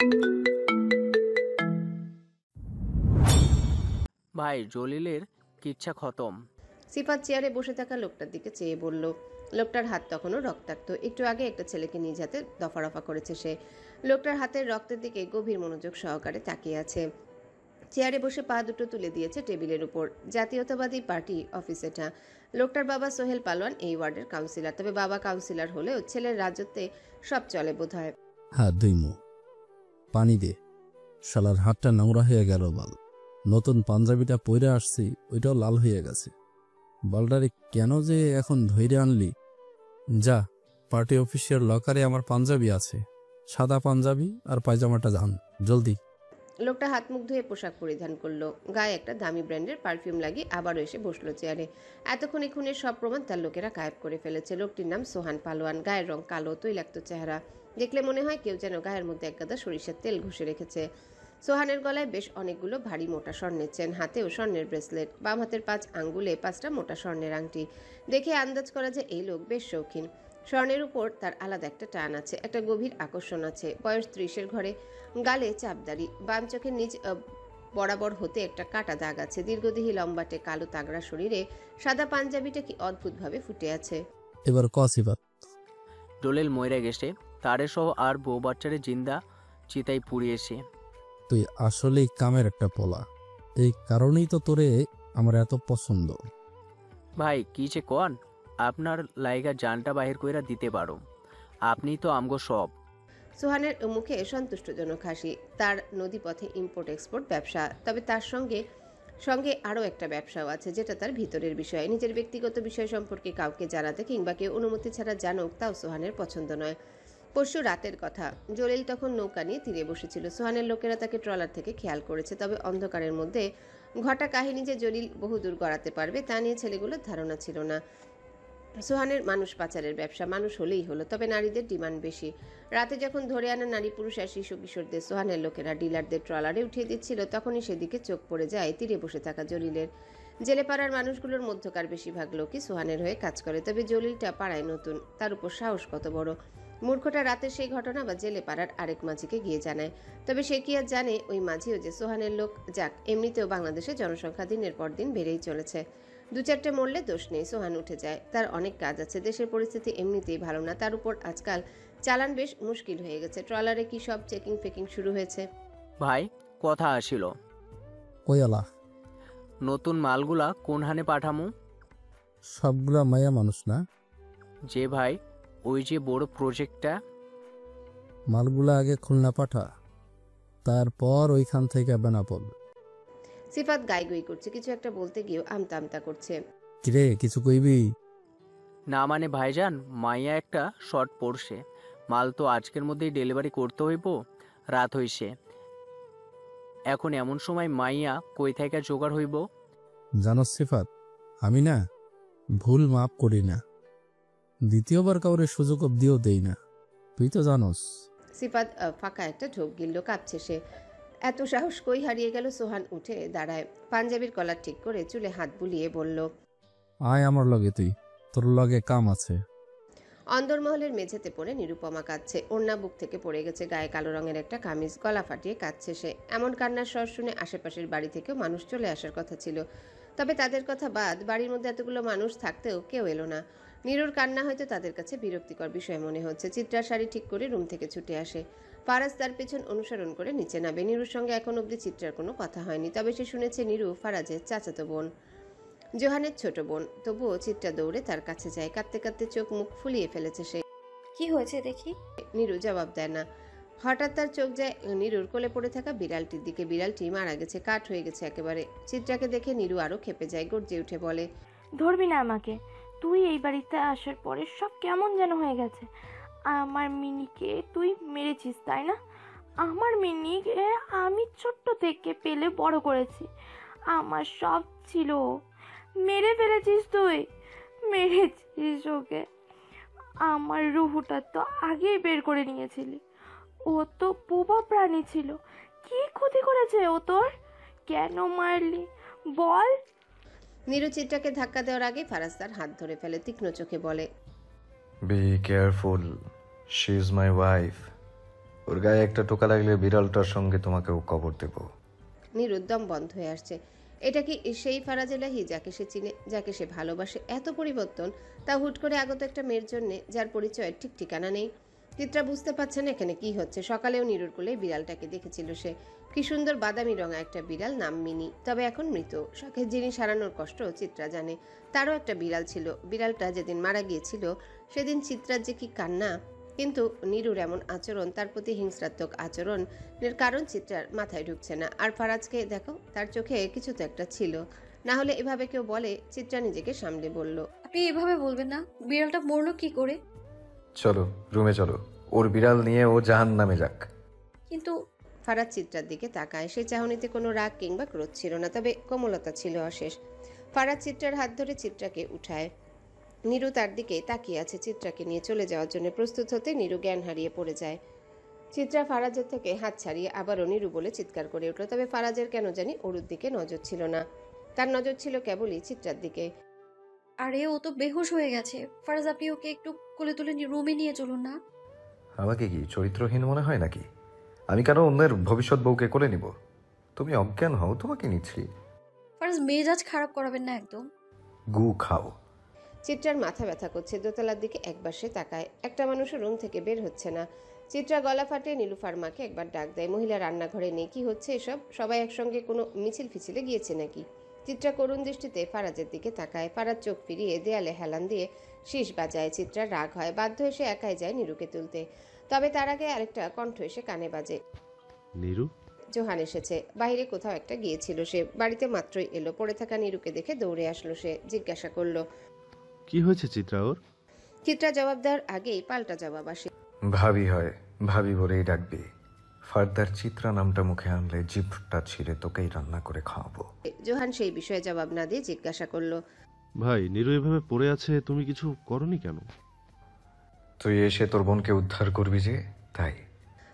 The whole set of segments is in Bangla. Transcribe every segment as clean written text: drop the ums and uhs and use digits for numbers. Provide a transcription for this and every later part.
ভাই জলিলের কিচ্ছা খতম। সিফাত চেয়ারে বসে থাকা লোকটার দিকে চেয়ে বলল। লোকটার হাত তখনও রক্তাক্ত। একটু আগে একটা ছেলেকে নিজ হাতে দফারফা করেছে সে। লোকটার হাতের রক্তের দিকে গভীর মনোযোগ সহকারে তাকিয়ে আছে। চেয়ারে বসে পা দুটো তুলে দিয়েছে টেবিলের উপর। জাতীয়তাবাদী পার্টি অফিস এটা। লোকটার বাবা সোহেল পালোয়ান এই ওয়ার্ডের কাউন্সিলর। তবে বাবা কাউন্সিলর হলেও ছেলের রাজত্বে সব চলে বোধহয়। হ্যাঁ, দুইমু পানি দে। শালার হাতটা নোংরা হয়ে গেল বাল। নতুন পাঞ্জাবিটা পরে আসছি, ওইটাও লাল হয়ে গেছে। বালটারে কেন যে এখন ধৈর্য আনলি? যা, পার্টি অফিসের লকারে আমার পাঞ্জাবি আছে, সাদা পাঞ্জাবি আর পায়জামাটা জান জলদি। লোকটা হাত মুখ ধুয়ে পোশাক পরিধান করলো, গায়ে একটা দামি ব্র্যান্ডের পারফিউম লাগিয়ে আবারও এসে বসলো চেয়ারে। এতক্ষণ খুনের সব প্রমাণ তার লোকেরা গায়েব করে ফেলেছে। লোকটির নাম সোহান পালোয়ান, গায়ের রং কালো, তৈলাক্ত চেহারা। দেখলে মনে হয় কেউ যেন গায়ের মধ্যে একগাদা সরিষার তেল ঘষে রেখেছে। সোহানের গলায় বেশ অনেকগুলো ভারী মোটা স্বর্ণের চেন, হাতেও স্বর্ণের ব্রেসলেট, বাম হাতের 5 আঙ্গুলে 5টা মোটা স্বর্ণের আংটি। দেখে আন্দাজ করা যায় এই লোক বেশ শৌখিন। স্বর্ণের উপর তার আলাদা একটা টান আছে, একটা গভীর আকর্ষণ আছে। বয়স 30-এর ঘরে, গালে চাপদাড়ি, বাম চোখের নিচ বরাবর হতে একটা কাটা দাগ আছে। দীর্ঘদেহী লম্বাটে কালো তাগড়া শরীরে সাদা পাঞ্জাবিটা কি অদ্ভুতভাবে ফুটে আছে। এবার কসিবাত। জলিল মইরা গেছে, তারে সহ আর বউ বাচ্চারে জিন্দা চিতাই পুড়িয়েছে। তুই আসলেই কামের একটা পোলা, এই কারণেই তো তোরে আমার এত পছন্দ। ভাই কি যে কন, আপনার লাইগা জানটা বাহির কইরা দিতে পারো, আপনি তো আমগো সব। সোহানের মুখে সন্তুষ্টজনক হাসি। তার নদীপথে ইম্পোর্ট এক্সপোর্ট ব্যবসা, তবে তার সঙ্গে সঙ্গে আরও একটা ব্যবসাও আছে, যেটা তার ভিতরের বিষয়। নিজের ব্যক্তিগত বিষয় সম্পর্কে কাউকে জানাতে কিংবা কেউ অনুমতি ছাড়া জানুক, তাও সোহানের পছন্দ নয়। পরশু রাতের কথা, জলিল তখন নৌকা নিয়ে তীরে বসেছিল। সোহানের লোকেরা তাকে ট্রলার থেকে খেয়াল করেছে, তবে অন্ধকারের মধ্যে ঘটা কাহিনী যে জলিল বহুদূর গড়াতে পারবে তা নিয়ে ছেলেগুলোর ধারণা ছিল না। সোহানের মানুষ পাচারের ব্যবসা, মানুষ হলেই হলো, তবে নারীদের ডিমান্ড বেশি। রাতে যখন ধরে আনা নারী পুরুষ আর শিশু কিশোরদের সোহানের লোকেরা ডিলারদের ট্রলারে উঠিয়ে দিচ্ছিল, তখনই সেদিকে চোখ পড়ে যায় তীরে বসে থাকা জলিলের। জেলে পাড়ার মানুষগুলোর মধ্যকার বেশিরভাগ লোকই সোহানের হয়ে কাজ করে, তবে জলিলটা পাড়ায় নতুন, তার উপর সাহস কত বড়। মূর্খটা রাতে সেই ঘটনা বা জেলে পাড়ার আরেক মাঝিকে গিয়ে জানায়, তবে সে কি আর জানে ওই মাঝিও যে সোহানের লোক। যাক, এমনিতেও বাংলাদেশে জনসংখ্যা দিনের পর দিন বেড়েই চলেছে। 2-4টে মরলে দোষ নেই, সোহান উঠে যায়। তার অনেক কাজ আছে, দেশের পরিস্থিতি এমনিতেই ভালো না, তার উপর আজকাল চালান বেশ মুশকিল হয়ে গেছে। ট্রলারে কি সব চেকিং ফেকিং শুরু হয়েছে। ভাই কথা আসিল, কয়ালা নতুন মালগুলা কোন হানে পাঠামু? সবগুলা মায়া মানুষ না। যে ভাই, ওই যে বড় প্রজেক্টটা। মালগুলা আগে খুলনা পাঠা, তারপর ওইখান থেকে বেনাপোল। সিফাত গাইগুই করছে, কিছু একটা বলতে গিয়েও আমতা আমতা করছে। কিরে কিছু কইবি? না মানে ভাইজান, মাইয়া একটা শর্ট পড়ছে, মাল তো আজকের মধ্যেই ডেলিভারি করতে হইব, রাত হইছে। এখন এমন সময় মাইয়া কই থেকে জোগাড় হইব? জানোস সিফাত, আমি না ভুল মাপ করি না, দ্বিতীয়বার কাউরে সুযোগ অব্দিও দেই না, তুই তো জানোস। সিফাত ফাঁকা একটা ঢোক গিলল, কাঁপছে সে। এত সাহস কই হারিয়ে গেল? সোহান উঠে দাঁড়ায়, পাঞ্জাবির কলার ঠিক করে চুলে হাত বুলিয়ে বলল, আয় আমার লগে, তুই তোর লগে কাম আছে। অন্দরমহলের মেঝেতে পড়ে নিরুপমা কাঁদছে। ওড়না বুক থেকে পড়ে গেছে, গায়ে কালো রঙের একটা কামিজ, গলা ফাটিয়ে কাঁদছে সে। এমন কান্নার স্বর শুনে আশেপাশের বাড়ি থেকেও মানুষ চলে আসার কথা ছিল, তবে তাদের কথা বাদ, বাড়ির মধ্যে এতগুলো মানুষ থাকতেও কেউ এলো না। নীরুর কান্না হয়তো তাদের কাছে বিরক্তিকর বিষয় মনে হচ্ছে। চিত্রার শাড়ি ঠিক করে রুম থেকে ছুটে আসে। ফারাজ তার পেছন অনুসরণ করে নিচে নামে। নীরুর সঙ্গে এখন অবধি চিত্রার কোনো কথা হয়নি, তবে সে শুনেছে নীরু ফারাজের চাচাতো বোন, জোহানের ছোট বোন। তবুও চিত্রা দৌড়ে তার কাছে যায়, কাঁদতে কাঁদতে চোখ মুখ ফুলিয়ে ফেলেছে সে। কি হয়েছে দেখি। নীরু জবাব দেয় না। হঠাৎ তার চোখ যায় নীরুর কোলে পড়ে থাকা বিড়ালটির দিকে। বিড়ালটি মারা গেছে, কাঠ হয়ে গেছে একেবারে। চিত্রাকে দেখে নীরু আরো খেপে যায়, গর্জে উঠে বলে, ধরবি না আমাকে, তুই এই বাড়িতে আসার পরে সব কেমন যেন হয়ে গেছে। আমার মিনিকে তুই মেরেছিস তাই না? আমার মিনিকে আমি ছোট্ট থেকে পেলে বড় করেছি, আমার সব ছিল, মেরে ফেলেছিস তুই, মেরেছিস ওকে। আমার রুহুটা তো আগেই বের করে নিয়েছিলি, ও তো বোবা প্রাণী ছিল, কি ক্ষতি করেছে ও তোর? কেন মারলি বল? নীরু চিত্রাকে ধাক্কা দেওয়ার আগে ফারাজ তার হাত ধরে ফেলে, তীক্ষ্ণ চোখে বলে, be careful, she is my wife. ওর গায়ে একটা টোকা লাগলে বিড়ালটার সঙ্গে তোমাকেও কবর দেব। নিরুদ্যম বন্ধ হয়ে আসছে। এটা কি সেই ফারাজ এলাহি যাকে সে চিনে, যাকে সে ভালোবাসে? এত পরিবর্তন, তা হুট করে আগত একটা মেয়ের জন্যে যার পরিচয়ের ঠিক ঠিকানা নেই। চিত্রা বুঝতে পারছে না এখানে কি হচ্ছে। সকালেও নিরুর কোলে বিড়ালটাকে দেখেছিল সে। কি সুন্দর বাদামি রঙা একটা বিড়াল, নাম মিনি। তবে এখন মৃত। শখের জিনিস হারানোর কষ্ট চিত্রা জানে। তারও একটা বিড়াল ছিল। বিড়ালটা যেদিন মারা গিয়েছিল সেদিন চিত্রার যে কি কান্না। কিন্তু নিরুর এমন আচরণ, তার প্রতি হিংস্রাত্মক আচরণের কারণ চিত্রার মাথায় ঢুকছে না। আর ফারাজকে দেখো, তার চোখে কিছু তো একটা ছিল, না হলে এভাবে কেউ বলে? চিত্রা নিজেকে সামলে বলল, আপনি এভাবে বলবেন না। বিড়ালটা মরলো কি করে? চলো রুমে চলো, ওর বিড়াল নিয়ে ও জাহান্নামে যাক। কিন্তু ফারাজ চিত্রার দিকে তাকায়। সেই চাহনিতে কোনো রাগ কিংবা ক্রোধ ছিল না, তবে কোমলতা ছিল অশেষ। ফারাজ চিত্রার হাত ধরে চিত্রাকে উঠায়। নীরু তার দিকে তাকিয়ে আছে। চিত্রাকে নিয়ে চলে যাওয়ার জন্য প্রস্তুত হতে নীরু জ্ঞান হারিয়ে পড়ে যায়। চিত্রা ফারাজের থেকে হাত ছাড়িয়ে আবারও নীরু বলে চিৎকার করে উঠল। তবে ফারাজের কেন জানি ওরুর দিকে নজর ছিল না, তার নজর ছিল কেবলই চিত্রার দিকে। আরে ও তো বেহুশ হয়ে গেছে। ফারাজ, আপনি ওকে একটু কোলে তুলে রুমে নিয়ে চলুন না। আমাকে কি চরিত্রহীন মনে হয় নাকি? আমি কেন অন্যের ভবিষ্যৎ বউকে কোলে নিব? তুমি অজ্ঞান হও, তোমাকে নিচ্ছি। ফারাজ, মেজাজ খারাপ করাবেন না একদম। গু খাও। চিত্রার মাথা ব্যথা করছে। দোতলার দিকে একবার সে তাকায়। একটা মানুষও রুম থেকে বের হচ্ছে না। চিত্রা গলা ফাটিয়ে নীলুফার মাকে একবার ডাক দেয়। মহিলা রান্নাঘরে নেই। কি হচ্ছে এসব? সবাই একসঙ্গে কোনো মিছিল ফিছিলে গিয়েছে নাকি? চিত্রা করুণ দৃষ্টিতে ফারাজের দিকে তাকায়। ফারাজ চোখ ফিরিয়ে দেয়ালে হেলান দিয়ে শীষ বাজায়। চিত্রার রাগ হয়। বাধ্য হয়ে সে একাই যায় নীরুকে তুলতে। তবে তার আগে আরেকটা কণ্ঠ এসে কানে বাজে। নীরু, জোহান এসেছে। বাইরে কোথাও একটা গিয়েছিল সে। বাড়িতে মাত্রই এলো। পড়ে থাকা নীরুকে দেখে দৌড়ে আসলো সে। জিজ্ঞাসা করলো। কি হয়েছে চিত্রা ওর? চিত্রা জবাব দেওয়ার আগেই পাল্টা জবাব আসে। ভাবি হয়, ভাবি বলেই ডাকবি। ফার্দার চিত্রা নামটা মুখে আনলে জিভটা ছিঁড়ে তোকেই রান্না করে খাওয়াবো। জোহান সেই বিষয়ে জবাব না দিয়ে জিজ্ঞাসা করলো। ভাই, নীরু এভাবে পড়ে আছে, তুমি কিছু করনি কেন? তুই এসে তোর বোনকে উদ্ধার করবি যে, তাই।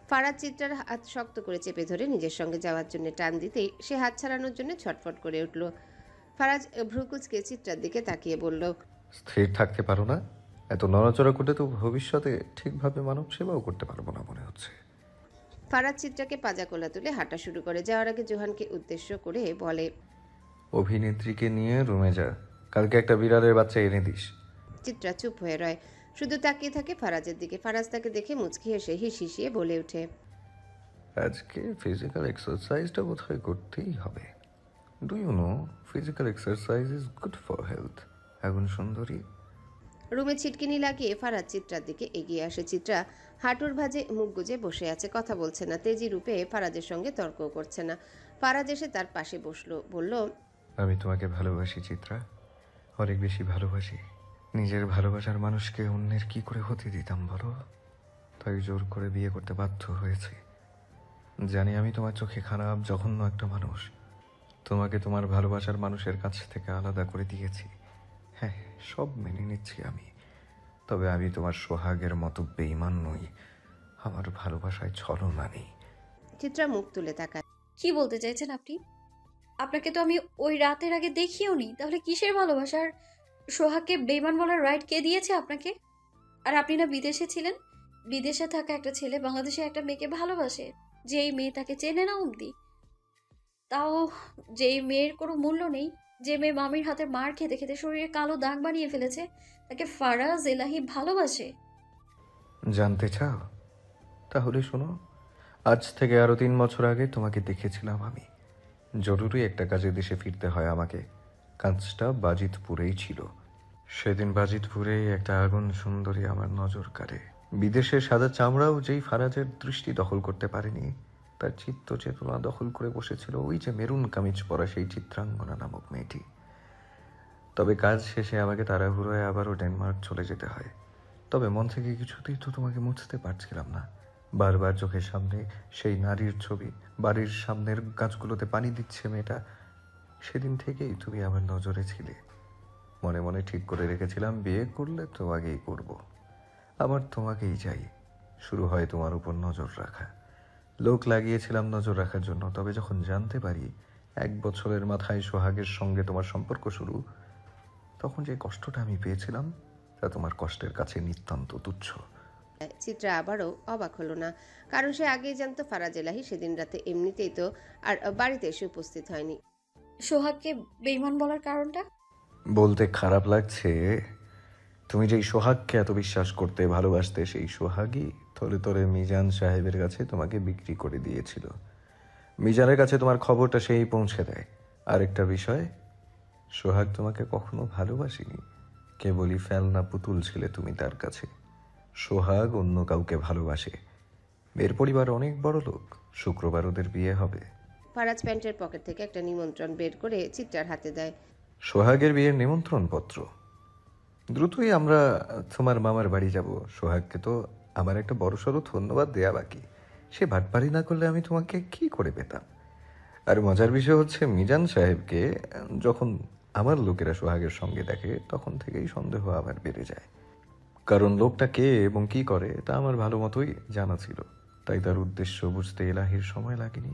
ফারাজ চিত্রার হাত শক্ত করে চেপে ধরে নিজের সঙ্গে যাওয়ার জন্য টান দিতেই সে হাত ছাড়ানোর জন্য ছটফট করে উঠল। ফারাজ ভ্রুকুচকে চিত্রার দিকে তাকিয়ে বলল, স্থির থাকতে পারো না? এত নড়াচড়া করলে তো ভবিষ্যতে ঠিকভাবে মানব সেবাও করতে পারবো না মনে হচ্ছে। ফারাজ চিত্রাকে পাজা কোলা তুলে হাঁটা শুরু করে। যাওয়ার আগে জোহানকে উদ্দেশ্য করে বলে, অভিনেত্রীকে নিয়ে রুমে যা, কালকে একটা বিড়ালের বাচ্চা এনে দিস। চিত্রা চুপ হয়ে রয়, শুধু তাকিয়ে থাকে ফারাজের দিকে। ফারাজ তাকে দেখে মুচকি হেসে হিসিয়ে বলে ওঠে, আজকে ফিজিক্যাল এক্সারসাইজটা বোধহয় করতেই হবে। Do you know, physical exercise is good for health. এখন সুন্দরী। রুমে ছিটকিনি লাগিয়ে ফারাজ চিত্রার দিকে এগিয়ে আসে। চিত্রা হাঁটুর ভাঁজে মুখ গুজে বসে আছে, কথা বলছে না। তেজি রূপে ফারাজের সঙ্গে তর্কও করছে না। ফারাজ এসে তার পাশে বসলো, বলল, আমি তোমাকে ভালোবাসি চিত্রা, অনেক বেশি ভালোবাসি। নিজের ভালোবাসার মানুষকে অন্যের কি করে হতে দিতাম বলো? তাই জোর করে বিয়ে করতে বাধ্য হয়েছি। জানি আমি তোমার চোখে খারাপ, জঘন্য একটা মানুষ। তোমাকে তোমার ভালোবাসার মানুষের কাছ থেকে আলাদা করে দিয়েছি। হ্যাঁ, সব মেনে নিচ্ছি আমি। তবে আমি তোমার সোহাগের মতো বেঈমান নই। আমার ভালোবাসায় ছলনা নেই। চিত্রা মুখ তুলে তাকায়। কি বলতে চাইছেন আপনি? আপনাকে তো আমি ওই রাতের আগে দেখিও নি, তাহলে কিসের ভালোবাসার? সোহাগকে বেইমান বলার রাইট কে দিয়েছে আপনাকে? আর আপনি না বিদেশে ছিলেন? বিদেশে থাকা একটা ছেলে বাংলাদেশে একটা মেয়েকে ভালোবাসে, যেই মেয়ে তাকে চেনে না অবধি, তাও যেই মেয়ের কোনো মূল্য নেই, যে মেয়ে মামির হাতে মার খেতে খেতে শরীরে কালো দাগ বানিয়ে ফেলেছে, তাকে ফারাজ এলাহি ভালোবাসে। জানতে চাও? তাহলে শোনো, আজ থেকে আরো 3 বছর আগে তোমাকে দেখেছিলাম আমি। জরুরি একটা কাজে দেশে ফিরতে হয় আমাকে। কাজটা বাজিতপুরেই ছিল। সেদিন বাজিতপুরেই একটা আগুন সুন্দরী আমার নজর কাড়ে। বিদেশের সাদা চামড়াও যেই ফারাজের দৃষ্টি দখল করতে পারেনি, তার চিত্ত চেতনা দখল করে বসেছিল ওই যে মেরুন কামিজ পরা সেই চিত্রাঙ্গনা নামক মেয়েটি। তবে কাজ শেষে আমাকে তাড়াহুড়োয় আবারও ডেনমার্ক চলে যেতে হয়। তবে মন থেকে কিছুতেই তো তোমাকে মুছতে পারছিলাম না। বারবার চোখের সামনে সেই নারীর ছবি, বাড়ির সামনের গাছগুলোতে পানি দিচ্ছে মেয়েটা। সেদিন থেকেই তুমি আমার নজরে ছিলে। মনে মনে ঠিক করে রেখেছিলাম, বিয়ে করলে তোমাকেই করব। আমার তোমাকেই চাই। শুরু হয় তোমার উপর নজর রাখা। লোক লাগিয়েছিলাম নজর রাখার জন্য। তবে যখন জানতে পারি 1 বছরের মাথায় সোহাগের সঙ্গে তোমার সম্পর্ক শুরু, তখন যে কষ্টটা আমি পেয়েছিলাম তা তোমার কষ্টের কাছে নিতান্ত তুচ্ছ। চিত্রা আবারও অবাক হলো না, কারণ সে আগেই জানতো ফারাজ এলাহি সেদিন রাতে এমনিতেই তো আর বাড়িতে এসে উপস্থিত হয়নি। সোহাগকে বেইমান বলার কারণটা? বলতে খারাপ লাগছে, তুমি যেই সোহাগকে এত বিশ্বাস করতে ভালোবাসতে, সেই সোহাগই তলে তলে মিজান সাহেবের কাছে তোমাকে বিক্রি করে দিয়েছিল। মিজানের কাছে তোমার খবরটা সেই পৌঁছে দেয়। আরেকটা বিষয়, সোহাগ তোমাকে কখনো ভালোবাসেনি, কেবলই ফেলনা পুতুল ছিলে তুমি তার কাছে। সোহাগ অন্য কাউকে ভালোবাসে। মেয়ের পরিবার অনেক বড় লোক, শুক্রবার ওদের বিয়ে হবে। ফারাজ প্যান্টের পকেট থেকে একটা নিমন্ত্রণ বের করে চিত্রার হাতে দেয়। সোহাগের বিয়ের নিমন্ত্রণ পত্র। দ্রুতই আমরা তোমার মামার বাড়ি যাব। সোহাগকে তো আমার একটা বড়সড় ধন্যবাদ দেয়া বাকি। সে বাটপারি না করলে আমি তোমাকে কি করে পেতাম? আর মজার বিষয় হচ্ছে, মিজান সাহেবকে যখন আমার লোকেরা সোহাগের সঙ্গে দেখে, তখন থেকেই সন্দেহ আমার বেড়ে যায়। কারণ লোকটা কে এবং কি করে তা আমার ভালো মতোই জানা ছিল, তাই তার উদ্দেশ্য বুঝতে এলাহির সময় লাগেনি।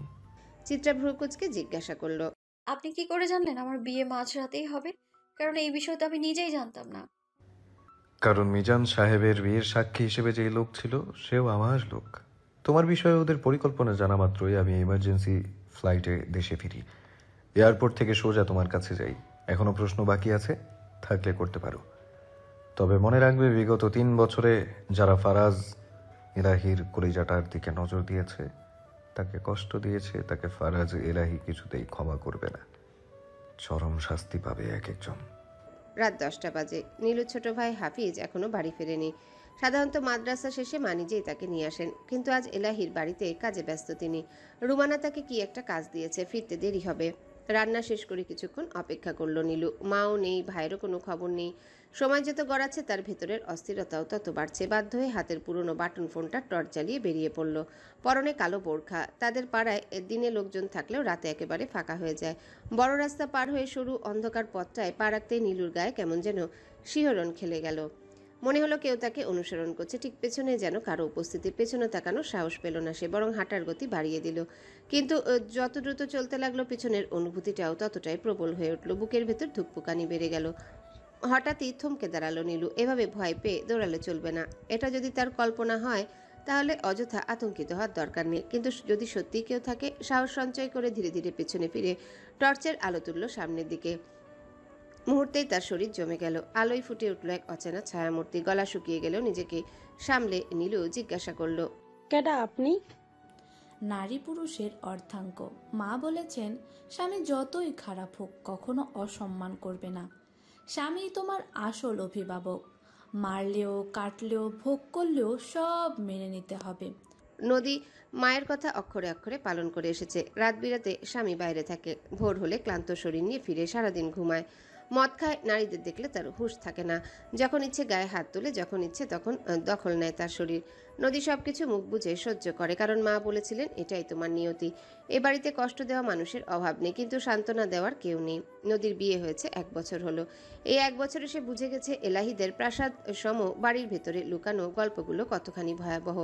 চিত্রা ভ্রুকুচকে জিজ্ঞাসা করলো, আপনি কি করে জানলেন আমার বিয়ে মাঝরাতেই হবে? কারণ এই বিষয় তো আমি নিজেই জানতাম না। কারণ মিজান সাহেবের বিয়ের সাক্ষী হিসেবে যে লোক ছিল, সেও আমার লোক। তোমার বিষয়ে ওদের পরিকল্পনা জানা মাত্রই আমি এমার্জেন্সি ফ্লাইটে দেশে ফিরি। এয়ারপোর্ট থেকে সোজা তোমার কাছে যাই। এখনো প্রশ্ন বাকি আছে, থাকলে করতে পারো। তবে মনে রাখবে, বিগত 3 বছরে যারা ফারাজ এলাহির কলিজাটার দিকে নজর দিয়েছে, তাকে কষ্ট দিয়েছে, তাকে ফারাজ এলাহি কিছুতেই ক্ষমা করবে না। চরম শাস্তি পাবে এক একজন। রাত 10টা বাজে। নীলুর ছোট ভাই হাফিজ এখনো বাড়ি ফেরেনি। সাধারণত মাদ্রাসা শেষে মা নিজেই তাকে নিয়ে আসেন, কিন্তু আজ এলাহির বাড়িতে কাজে ব্যস্ত তিনি। রুমানা তাকে কি একটা কাজ দিয়েছে, ফিরতে দেরি হবে। রান্না শেষ করে কিছুক্ষণ অপেক্ষা করলো নীলু। মাও নেই, ভাইয়েরও কোনো খবর নেই। সময় যত গড়াচ্ছে তার ভেতরের অস্থিরতাও তত বাড়ছে। বাধ্য হয়ে হাতের পুরনো বাটন ফোনটা টর্চ জ্বালিয়ে বেরিয়ে পড়ল। পরনে কালো বোরখা। তাদের পাড়ায় দিনে লোকজন থাকলেও রাতে একেবারে ফাঁকা হয়ে যায়। বড় রাস্তা পার হয়ে সরু অন্ধকার পথটায় পা রাখতেই নীলুর গায়ে কেমন যেন শিহরণ খেলে গেল। মনে হলো কেউ তাকে অনুসরণ করছে। ঠিক পেছনে যেন কারো উপস্থিতি। পেছনে তাকানোর সাহস পেল না সে, বরং হাঁটার গতি বাড়িয়ে দিল। কিন্তু যত দ্রুত চলতে লাগলো, পিছনের অনুভূতিটাও ততটাই প্রবল হয়ে উঠল। বুকের ভেতর ধুকপুকানি বেড়ে গেল। হঠাৎই থমকে দাঁড়ালো নীলু। এভাবে ভয় পেয়ে দৌড়ালে চলবে না। এটা যদি তার কল্পনা হয়, তাহলে অযথা আতঙ্কিত হওয়ার দরকার নেই। কিন্তু যদি সত্যিই কেউ থাকে, সাহস সঞ্চয় করে ধীরে ধীরে পেছনে ফিরে টর্চের আলো তুলল সামনের দিকে। মুহূর্তেই তার শরীর জমে গেল। আলোয় ফুটে উঠল এক অচেনা ছায়ামূর্তি। গলা শুকিয়ে গেলেও নিজেকে সামলে নীলু জিজ্ঞাসা করলো, কেডা আপনি? নারী পুরুষের অর্ধাঙ্গ। মা বলেছেন, স্বামী যতই খারাপ হোক কখনো অসম্মান করবে না। স্বামী তোমার আসল অভিভাবক। মারলেও কাটলেও ভোগ করলেও সব মেনে নিতে হবে। নদী মায়ের কথা অক্ষরে অক্ষরে পালন করে এসেছে। রাত বিরাতে স্বামী বাইরে থাকে, ভোর হলে ক্লান্ত শরীর নিয়ে ফিরে সারাদিন ঘুমায়। মদ খায়, নারীদের দেখলে তার হুঁশ থাকে না। যখন ইচ্ছে গায়ে হাত তুলে, যখন ইচ্ছে তখন দখল নেয় তার শরীর। নদী সবকিছু মুখ বুঝে সহ্য করে, কারণ মা বলেছিলেন এটাই তোমার নিয়তি। এ বাড়িতে কষ্ট দেওয়া মানুষের অভাব নেই, কিন্তু সান্ত্বনা দেওয়ার কেউ নেই। নদীর বিয়ে হয়েছে 1 বছর হলো। এই 1 বছরে সে বুঝে গেছে এলাহিদের প্রাসাদ সম বাড়ির ভেতরে লুকানো গল্পগুলো কতখানি ভয়াবহ।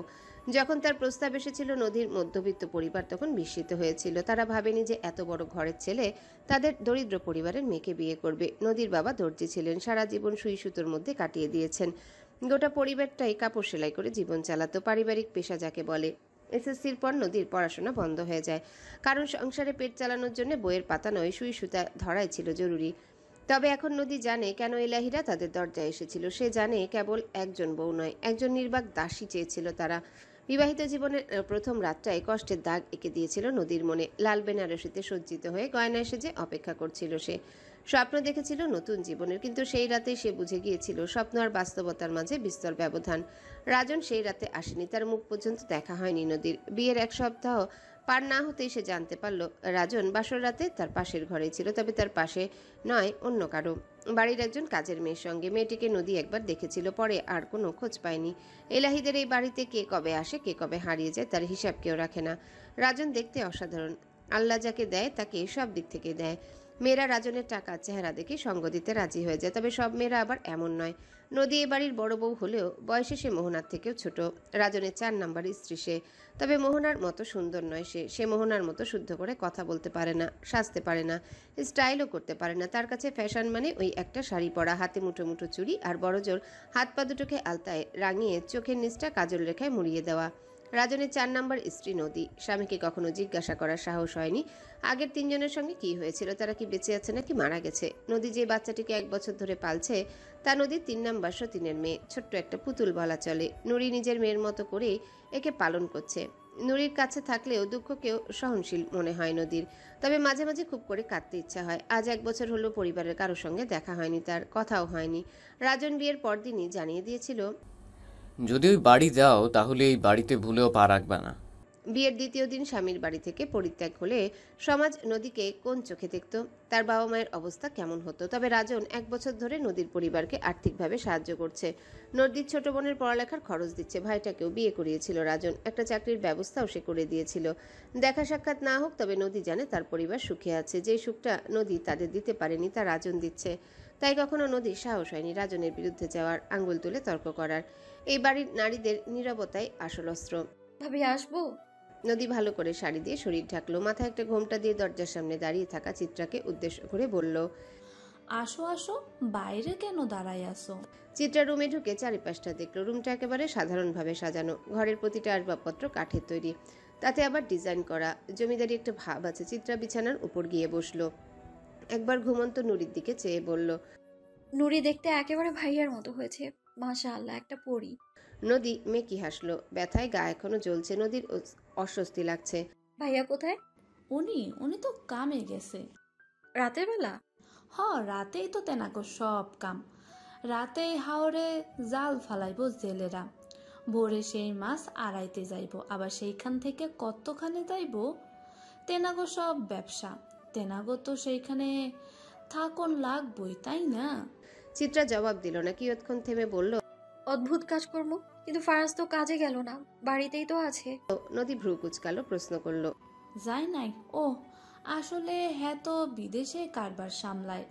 যখন তার প্রস্তাব এসেছিল নদীর মধ্যবিত্ত পরিবার তখন বিস্মিত হয়েছিল। তারা ভাবেনি যে এত বড় ঘরের ছেলে তাদের দরিদ্র পরিবারের মেয়েকে বিয়ে করবে। নদীর বাবা দর্জি ছিলেন, সারা জীবন সুই সুতোর মধ্যে কাটিয়ে দিয়েছেন। গোটা পরিবারটাই কাপড় সেলাই করে জীবন চালাতো, পারিবারিক পেশা যাকে বলে। এসএসসির পর নদীর পড়াশোনা বন্ধ হয়ে যায়, কারণ সংসারে পেট চালানোর জন্য বইয়ের পাতা নয়, সুই সুতা ধরাই ছিল জরুরি। তবে এখন নদী জানে কেন এলাহিরা তাদের দরজায় এসেছিল। সে জানে কেবল একজন বউ নয়, একজন নির্বাক দাসী চেয়েছিল তারা। বিবাহিত জীবনের প্রথম রাতটায় কষ্টের দাগ এঁকে দিয়েছিল নদীর মনে। লাল বেনারসিতে সজ্জিত হয়ে গয়না সেজে অপেক্ষা করছিল সে। স্বপ্ন দেখেছিল নতুন জীবনের, কিন্তু সেই রাতেই সে বুঝে গিয়েছিল স্বপ্ন আর বাস্তবতার মাঝে বিস্তর ব্যবধান। রাজন সেই রাতে আসেনি, তার মুখ পর্যন্ত দেখা হয়নি নদীর। বিয়ের 1 সপ্তাহ পার না হতেই সে জানতে পারল রাজন বাসর রাতে তার পাশের ঘরেই ছিল, তবে তার পাশে নয়, অন্য কারো বাড়ির একজন কাজের মেয়ের সঙ্গে। মেয়েটিকে নদী একবার দেখেছিল, পরে আর কোনো খোঁজ পায়নি। এলাহিদের এই বাড়িতে কে কবে আসে, কে কবে হারিয়ে যায়, তার হিসাব কেউ রাখে না। রাজন দেখতে অসাধারণ। আল্লাহ যাকে দেয় তাকে সব দিক থেকে দেয়। মেয়েরা রাজনের টাকা চেহারা দেখে সঙ্গ দিতে রাজি হয়ে যায়, তবে সব মেয়েরা আবার এমন নয়। নদী এ বাড়ির বড় বউ হলেও বয়সে সে মোহনার থেকেও ছোট। রাজনের 4 নাম্বার স্ত্রী সে, তবে মোহনার মতো সুন্দর নয় সে মোহনার মতো শুদ্ধ করে কথা বলতে পারে না, সাজতে পারে না, স্টাইলও করতে পারে না। তার কাছে ফ্যাশন মানে ওই একটা শাড়ি পরা, হাতে মুঠো মুঠো চুড়ি, আর বড়জোর হাত পা দুটোকে আলতায় রাঙিয়ে চোখের নিচটা কাজল রেখায় মুড়িয়ে দেওয়া। রাজনের 4 নাম্বার স্ত্রী নদী। স্বামীকে কখনো জিজ্ঞাসা করার সাহস হয়নি আগের 3 জনের সঙ্গে কি হয়েছিল, তারা কি বেঁচে আছে নাকি মারা গেছে। নদী যে বাচ্চাটিকে 1 বছর ধরে পালছে তা নদীর 3 নাম্বার সতীনের মেয়ে, ছোট্ট একটা পুতুল বলা চলে। নুরি নিজের মেয়ের মতো করেই একে পালন করছে। নুরির কাছে থাকলেও দুঃখকেও সহনশীল মনে হয় নদীর, তবে মাঝে মাঝে খুব করে কাঁদতে ইচ্ছা হয়। আজ 1 বছর হলো পরিবারের কারোর সঙ্গে দেখা হয়নি, তার কথাও হয়নি। রাজন বিয়ের পরদিনই জানিয়ে দিয়েছিল যদি ওই বাড়ি যাও তাহলে এই বাড়িতে ভুলেও পা রাখবে না। বিয়ের দ্বিতীয় দিন স্বামীর বাড়ি থেকে পরিত্যাগ হলে সমাজ নদীকে কোন চোখে দেখত, তার বাবা মায়ের অবস্থা কেমন হতো। তবে রাজন 1 বছর ধরে নদীর পরিবারকে আর্থিকভাবে সাহায্য করছে। নদীর ছোট বোনের পড়ালেখার খরচ দিচ্ছে, ভাইটাকেও বিয়ে করিয়েছিল রাজন, একটা চাকরির ব্যবস্থাও সে করে দিয়েছিল। দেখা সাক্ষাৎ না হোক, তবে নদী জানে তার পরিবার সুখে আছে। যেই সুখটা নদী তাদের দিতে পারেনি তা রাজন দিচ্ছে। তাই কখনো নদীর সাহস হয়নি রাজনের বিরুদ্ধে যাওয়ার, আঙ্গুল তুলে তর্ক করার। এই বাড়ির নারীদের নীরবতাই আসল অস্ত্র। ভাবি আসবো? নদী ভালো করে শাড়ি দিয়ে শরীর ঢাকলো, মাথায় একটা ঘোমটা দিয়ে দরজার সামনে দাঁড়িয়ে থাকা চিত্রাকে উদ্দেশ্য করে বলল, আসো আসো, বাইরে কেন দাঁড়াই আসো? চিত্রা রুমে ঢুকে চারিপাশটা দেখলো। রুমটা একেবারে সাধারণভাবে সাজানো, ঘরের প্রতিটা আসবাবপত্র কাঠের তৈরি, তাতে আবার ডিজাইন করা, জমিদারি একটা ভাব আছে। চিত্রা বিছানার উপর গিয়ে বসলো, একবার ঘুমন্ত নুরির দিকে চেয়ে বলল, নুরি দেখতে একেবারে ভাইয়ার মতো হয়েছে, মাশাআল্লাহ, একটা পরী। নদী মেকি হাসলো, ব্যথায় গা এখনো জ্বলছে। নদীর অস্বস্তি লাগছে। ভাইয়া কোথায়? উনি তো কামে গেছে। রাতের বেলা? রাতেই তো তেনাকো সব কাম। রাতেই হাওরে জাল ফালাইব জেলেরা, ভোরে সেই মাছ আড়াইতে যাইব, আবার সেইখান থেকে কতখানে যাইব। তেনাগো সব ব্যবসা, তেনাগো তো সেইখানে থাকুন লাগবই, তাই না? চিত্রা জবাব দিল না, কিয়ৎক্ষণ থেমে বলল, অদ্ভুত কাজকর্ম, কিন্তু ফারাজ তো কাজে গেল না, বাড়িতেই তো আছে। নদী ভ্রু কুচকালো, প্রশ্ন করলো, যাই নাই? ও আসলে হ্যাঁ, তো বিদেশে কারবার সামলায়,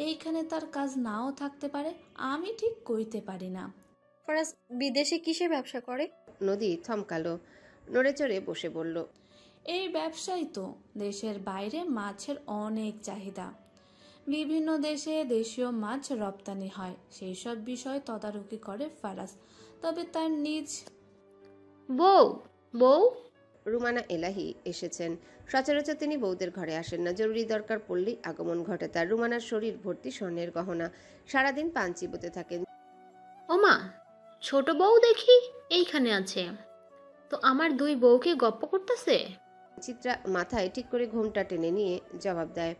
এইখানে তার কাজ নাও থাকতে পারে, আমি ঠিক কইতে পারি না। ফারাজ বিদেশে কিসের ব্যবসা করে? নদী থমকালো, নড়ে চড়ে বসে বলল, এই ব্যবসাই তো। দেশের বাইরে মাছের অনেক চাহিদা, বিভিন্ন দেশে দেশীয় মাছ রপ্তানি হয়, সেই সব বিষয় তদারকি করে ফারাজ। তবে তার নিজ বউ বউ রুমানা এলাহি এসেছেন। সচরাচর তিনি বউদের ঘরে আসেন না, জরুরি দরকার পড়লেই আগমন ঘটে তার। রুমানার শরীর ভর্তি স্বর্ণের গহনা, সারাদিন পান চিবোতে থাকেন। ওমা, ছোট বউ দেখি এইখানে আছে, তো আমার 2 বউকে গপ্প করতেছে। চিত্রা মাথায় ঠিক করে ঘোমটা টেনে নিয়ে জবাব দেয়,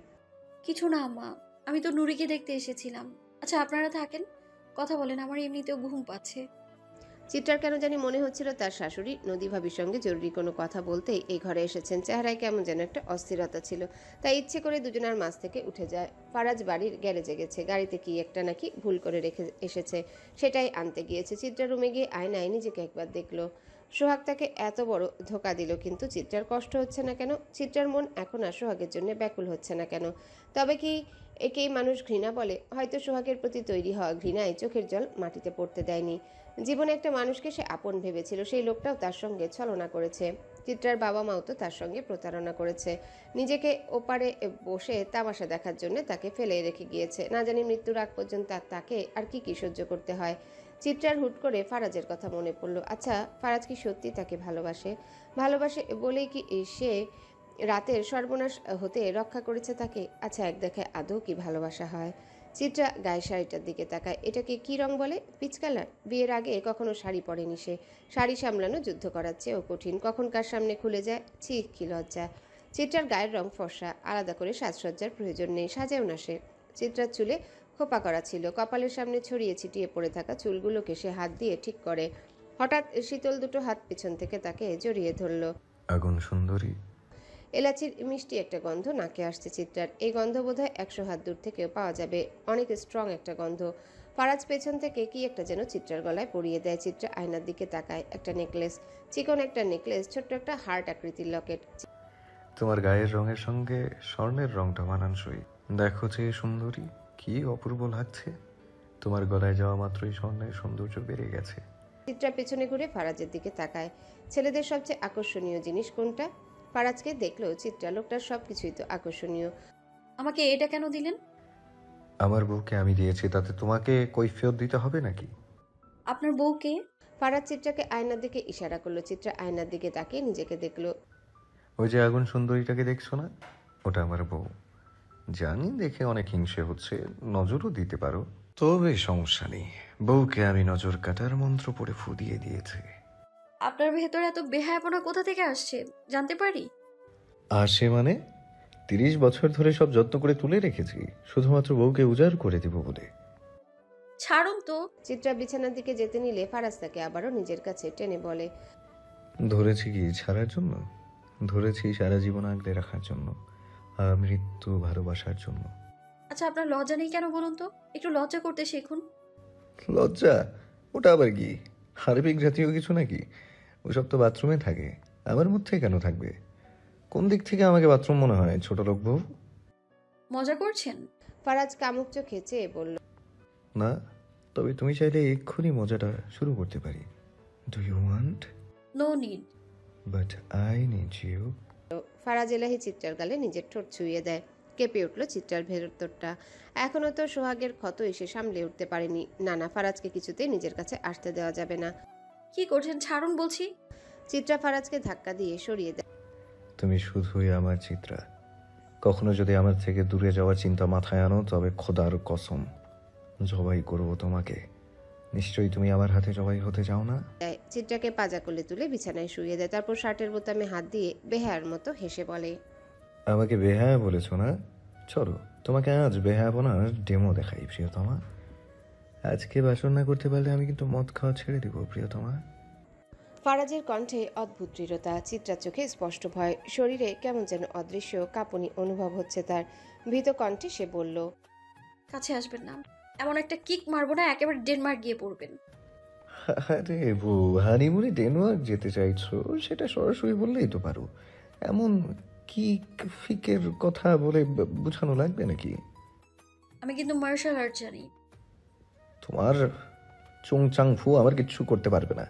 কিছু না মা, আমি তো নুরিকে দেখতে এসেছিলাম। আচ্ছা আপনারা থাকেন, কথা বলেন, আমার এমনিতেও ঘুম পাচ্ছে। চিত্রার কেন জানি মনে হচ্ছিল তার শাশুড়ি নদী ভাবির সঙ্গে জরুরি কোনো কথা বলতেই এই ঘরে এসেছেন। চেহারায় কেমন যেন একটা অস্থিরতা ছিল, তাই ইচ্ছে করে দুজনের মাঝ থেকে উঠে যায়। ফারাজ বাড়ির গ্যারেজে গেছে, গাড়িতে কি একটা নাকি ভুল করে রেখে এসেছে, সেটাই আনতে গিয়েছে। চিত্রা রুমে গিয়ে আয়নায় নিজেকে একবার দেখলো। সোহাগ তাকে এত বড় ধোকা দিল, কিন্তু চিত্রার কষ্ট হচ্ছে না কেন? চিত্রার মন এখন আর সোহাগের জন্য ব্যাকুল হচ্ছে না কেন? তবে কি একেই মানুষ ঘৃণা বলে? হয়তো সোহাগের প্রতি তৈরি হওয়া ঘৃণায় চোখের জল মাটিতে পড়তে দেয়নি। জীবনে একটা মানুষকে সে আপন ভেবেছিল, সেই লোকটাও তার সঙ্গে ছলনা করেছে। চিত্রার বাবা মাও তো তার সঙ্গে প্রতারণা করেছে, নিজেকে ওপারে বসে তামাশা দেখার জন্য তাকে ফেলে রেখে গিয়েছে। না জানি মৃত্যুর আগ পর্যন্ত তাকে আর কি কি সহ্য করতে হয়। চিত্রার হুট করে ফারাজের কথা মনে পড়ল। আচ্ছা, ফারাজ কি সত্যি তাকে ভালোবাসে? ভালোবাসে বলেই কি সে রাতের সর্বনাশ হতে রক্ষা করেছে তাকে? আচ্ছা, এক দেখায় আদৌ কি ভালোবাসা হয়? চিত্রা গায়ে শাড়িটার দিকে তাকায়। এটাকে কি রং বলে? Peach colour? বিয়ের আগে কখনো শাড়ি পরেনি সে। শাড়ি সামলানো যুদ্ধ করার চেয়েও কঠিন, কখন কার সামনে খুলে যায়, ছি কি লজ্জা। চিত্রার গায়ের রং ফর্সা, আলাদা করে সাজসজ্জার প্রয়োজন নেই, সাজেও না সে। চিত্রার চুলে খোপা করা ছিল, কপালের সামনে ছড়িয়ে ছিটিয়ে পড়ে থাকা চুলগুলোকে সে হাত দিয়ে ঠিক করে। হঠাৎ শীতল দুটো হাত পিছন থেকে তাকে জড়িয়ে ধরল। আগুন সুন্দরী। এলাচির মিষ্টি একটা গন্ধ নাকে আসছে চিত্রার। এই গন্ধ বোধহয় 100 হাত দূর থেকেও পাওয়া যাবে, অনেক স্ট্রং একটা গন্ধ। ফারাজ পেছন থেকে কি একটা যেন চিত্রার গলায় পরিয়ে দেয়। চিত্রা আয়নার দিকে তাকায়। একটা নেকলেস, চিকন একটা নেকলেস, ছোট্ট একটা হার্ট আকৃতির লকেট। তোমার গায়ের রঙের সঙ্গে স্বর্ণের রংটা মানানসই। দেখো যে সুন্দরী, কি অপূর্ব লাগছে। তোমার গলায় যাওয়া মাত্রই স্বর্ণের সৌন্দর্য বেড়ে গেছে। চিত্রা পেছনে ঘুরে ফারাজের দিকে তাকায়। ছেলেদের সবচেয়ে আকর্ষণীয় জিনিস কোনটা? ফারাজকে দেখলো চিত্রা, লোকটার সবকিছুই তো আকর্ষণীয়। আমাকে এটা কেন দিলেন? আমার বউকে আমি দিয়েছি, তাতে তোমাকে কৈফিয়ত দিতে হবে নাকি? আপনার বউকে? ফারাজ চিত্রাকে আয়নার দিকে ইশারা করলো। চিত্রা আয়নার দিকে তাকিয়ে নিজেকে দেখলো। ওই যে আগুন সুন্দরীটাকে দেখছো না, ওটা আমার বউ। জানি দেখে অনেক হিংসে হচ্ছে, নজরও দিতে পারো, তবে সমস্যা নেই। বউকে আমি নজর কাটার মন্ত্র পড়ে ফুদিয়ে দিয়েছি। আপনার ভেতরে এত বেহায়াপনা কোথা থেকে আসছে জানতে পারি? আসে মানে? 30 বছর ধরে সব যত্ন করে তুলে রেখেছি, শুধুমাত্র বউকে উজাড় করে দিব বলে। ছাড়ুন তো। চিত্রা বিছানার দিকে যেতে নিলে ফারাজ তাকে আবারও নিজের কাছে টেনে বলে, ধরেছি কি ছাড়ার জন্য? ধরেছি সারা জীবন আগলে রাখার জন্য, আর মৃত্যু ভালোবাসার জন্য। আচ্ছা, আপনার লজ্জা নেই কেন বলুন তো? একটু লজ্জা করতে শিখুন। লজ্জা? ওটা আবার কি? হার্বিক জাতীয় কিছু নাকি? ওসব তো বাথরুমে থাকে, আমার মধ্যে কেন থাকবে? কোন দিক থেকে আমাকে বাথরুম মনে হয়, ছোট লোক বউ? মজা করছেন? ফারাজ কামুক চোখে চেয়ে বলল, না, তবে তুমি চাইলে এক্ষুনি মজাটা শুরু করতে পারি। Do you want? No need. But I need you. Faraz Elahi চিত্রার গালে নিজের ঠোঁট ছুঁয়ে দেয়। কেঁপে উঠল চিত্রার ভেতরটা। এখনো তো সোহাগের ক্ষত এসে সামলে উঠতে পারেনি। না, ফারাজকে কিছুতেই নিজের কাছে আসতে দেওয়া যাবে না। কি করছেন? ছাড়ুন বলছি। চিত্রা ফারাজকে ধাক্কা দিয়ে সরিয়ে দেয়। তুমি শুধুই আমার চিত্রা। কখনো যদি আমার থেকে দূরে যাওয়ার চিন্তা মাথায় আনো, তবে খোদার কসম জবাই করবো তোমাকে। নিশ্চয়ই তুমি আমার হাতে জবাই হতে চাও না? চিত্রাকে পাজা কোলে তুলে বিছানায় শুইয়ে দেয়। তারপর শার্টের বোতামে হাত দিয়ে বেহায়ার মতো হেসে বলে, আমাকে বেহায়া বলেছো না? চলো তোমাকে আজ বেহায়াপনার ডেমো দেখাই প্রিয়তমা। আজকে বাসন না করতে পারলে আমি কিন্তু মদ খাওয়া ছেড়ে দিব প্রিয়তমা। ফারাজের কণ্ঠে অদ্ভুত দৃঢ়তা, চিত্রার চোখে স্পষ্ট ভয়, শরীরে কেমন যেন অদৃশ্য কাঁপুনি অনুভব হচ্ছে তার। ভীত কণ্ঠে সে বলল, কাছে আসবেন না। এমন একটা কিক মারবো না, একেবারে ডেনমার্ক গিয়ে পড়বেন। আরে বউ, হানিমুনে ডেনমার্ক যেতে চাইছো, সেটা সরাসরি বললেই তো পারো। এমন কি ফিকের কথা বলে বোঝানো লাগবে নাকি? আমি কিন্তু মার্শাল আর্ট জানি। তোমার চুং চাং ফু আমার কিচ্ছু করতে পারবে না।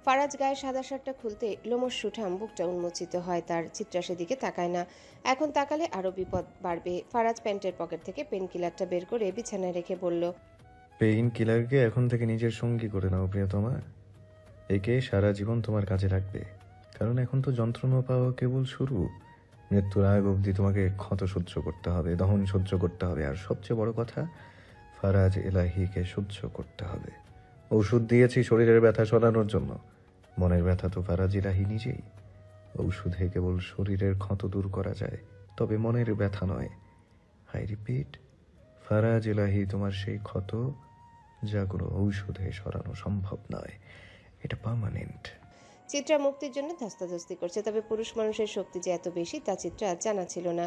ফারাজ গায়ে সাদা শার্টটা খুলতে লোমশ সুঠাম বুকটা উন্মোচিত হয় তার। চিত্রা সেদিকে তাকায় না। এখন তাকালে আরো বিপদ বাড়বে। ফারাজ প্যান্টের পকেট থেকে পেন কিলারটা বের করে বিছানায় রেখে বলল, পেইন কিলারকে এখন থেকে নিজের সঙ্গী করে নাও প্রিয়তমা। একে সারা জীবন তোমার কাজে লাগবে, কারণ এখন তো যন্ত্রণা পাওয়া কেবল শুরু। মৃত্যুর আগ অবধি তোমাকে ক্ষত সহ্য করতে হবে, দহন সহ্য করতে হবে, আর সবচেয়ে বড় কথা, ফারাজ এলাহিকে সহ্য করতে হবে। ঔষধ দিয়েছি শরীরের ব্যথা সরানোর জন্য, মনের ব্যথা তো ফারাজ এলাহি নিজেই। ঔষধে কেবল শরীরের ক্ষত দূর করা যায়, তবে মনের ব্যথা নয়। আই রিপিট, ফারাজ এলাহি তোমার সেই ক্ষত, যা কোনো ঔষধে সরানো সম্ভব নয়। এটা পার্মানেন্ট। চিত্রা মুক্তির জন্য ধস্তাধস্তি করছে, তবে পুরুষ মানুষের শক্তি যে এত বেশি তা চিত্রা জানা ছিল না।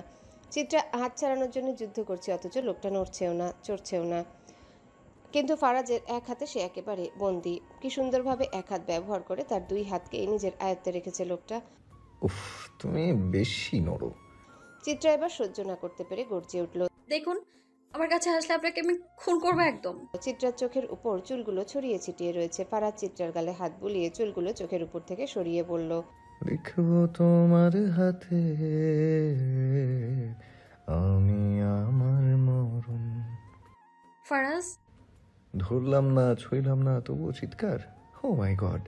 চিত্রা হাত ছাড়ানোর জন্য যুদ্ধ করছে, অথচ লোকটা নড়ছেও না, চড়ছেও না। কিন্তু ফারাজের এক হাতে সে একেবারে বন্দি। কি সুন্দরভাবে এক হাত ব্যবহার করে তার দুই হাতকে নিজের আয়ত্তে রেখেছে লোকটা। উফ, তুমি বেশি নড়ো। চিত্রা এবার সহ্য না করতে পেরে গর্জে উঠল। দেখুন, আমার কাছে আসলে আপনাকে আমি খুন করবো একদম। চিত্রার চোখের উপর চুলগুলো ছড়িয়ে ছিটিয়ে রয়েছে। ফারাজ চিত্রার গালে হাত বুলিয়ে চুলগুলো চোখের উপর থেকে সরিয়ে বলল, লিখবো তোমার হাতে আমি আমার মরণ। ফারাজ, ধরলাম না, ছুঁইলাম না, তবুও চিৎকার। ও মাই গড।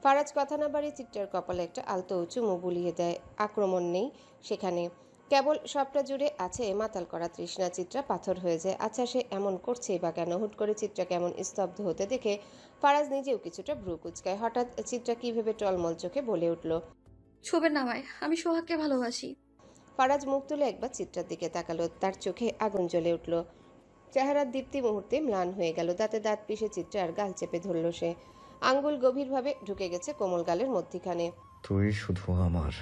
ফারাজ কথা না বাড়িয়ে চিত্রার কপালে একটা আলতো চুমু বুলিয়ে দেয়। আক্রমণ নেই সেখানে, কেবল সবটা জুড়ে আছে মাতাল করা তৃষ্ণা। চিত্রা পাথর হয়ে যায়। আচ্ছা, সে এমন করছেই বা কেন? হুট করে চিত্রা কেমন স্তব্ধ হতে দেখে ফারাজ নিজেও কিছুটা ভ্রু কুচকায়। হঠাৎ চিত্রা কি ভেবে টলমল চোখে বলে উঠল, ছুবেন না আমায়, আমি সোহাগকে ভালোবাসি। ফারাজ মুখ তুলে একবার চিত্রার দিকে তাকালো। তার চোখে আগুন জ্বলে উঠল। চেহারার দীপ্তি মুহূর্তে ম্লান হয়ে গেল। দাঁতে দাঁত পিষে চিত্রার গাল চেপে ধরল সে। আঙ্গুল গভীরভাবে ঢুকে গেছে কোমল গালের মধ্যিখানে। তুই শুধু আমার,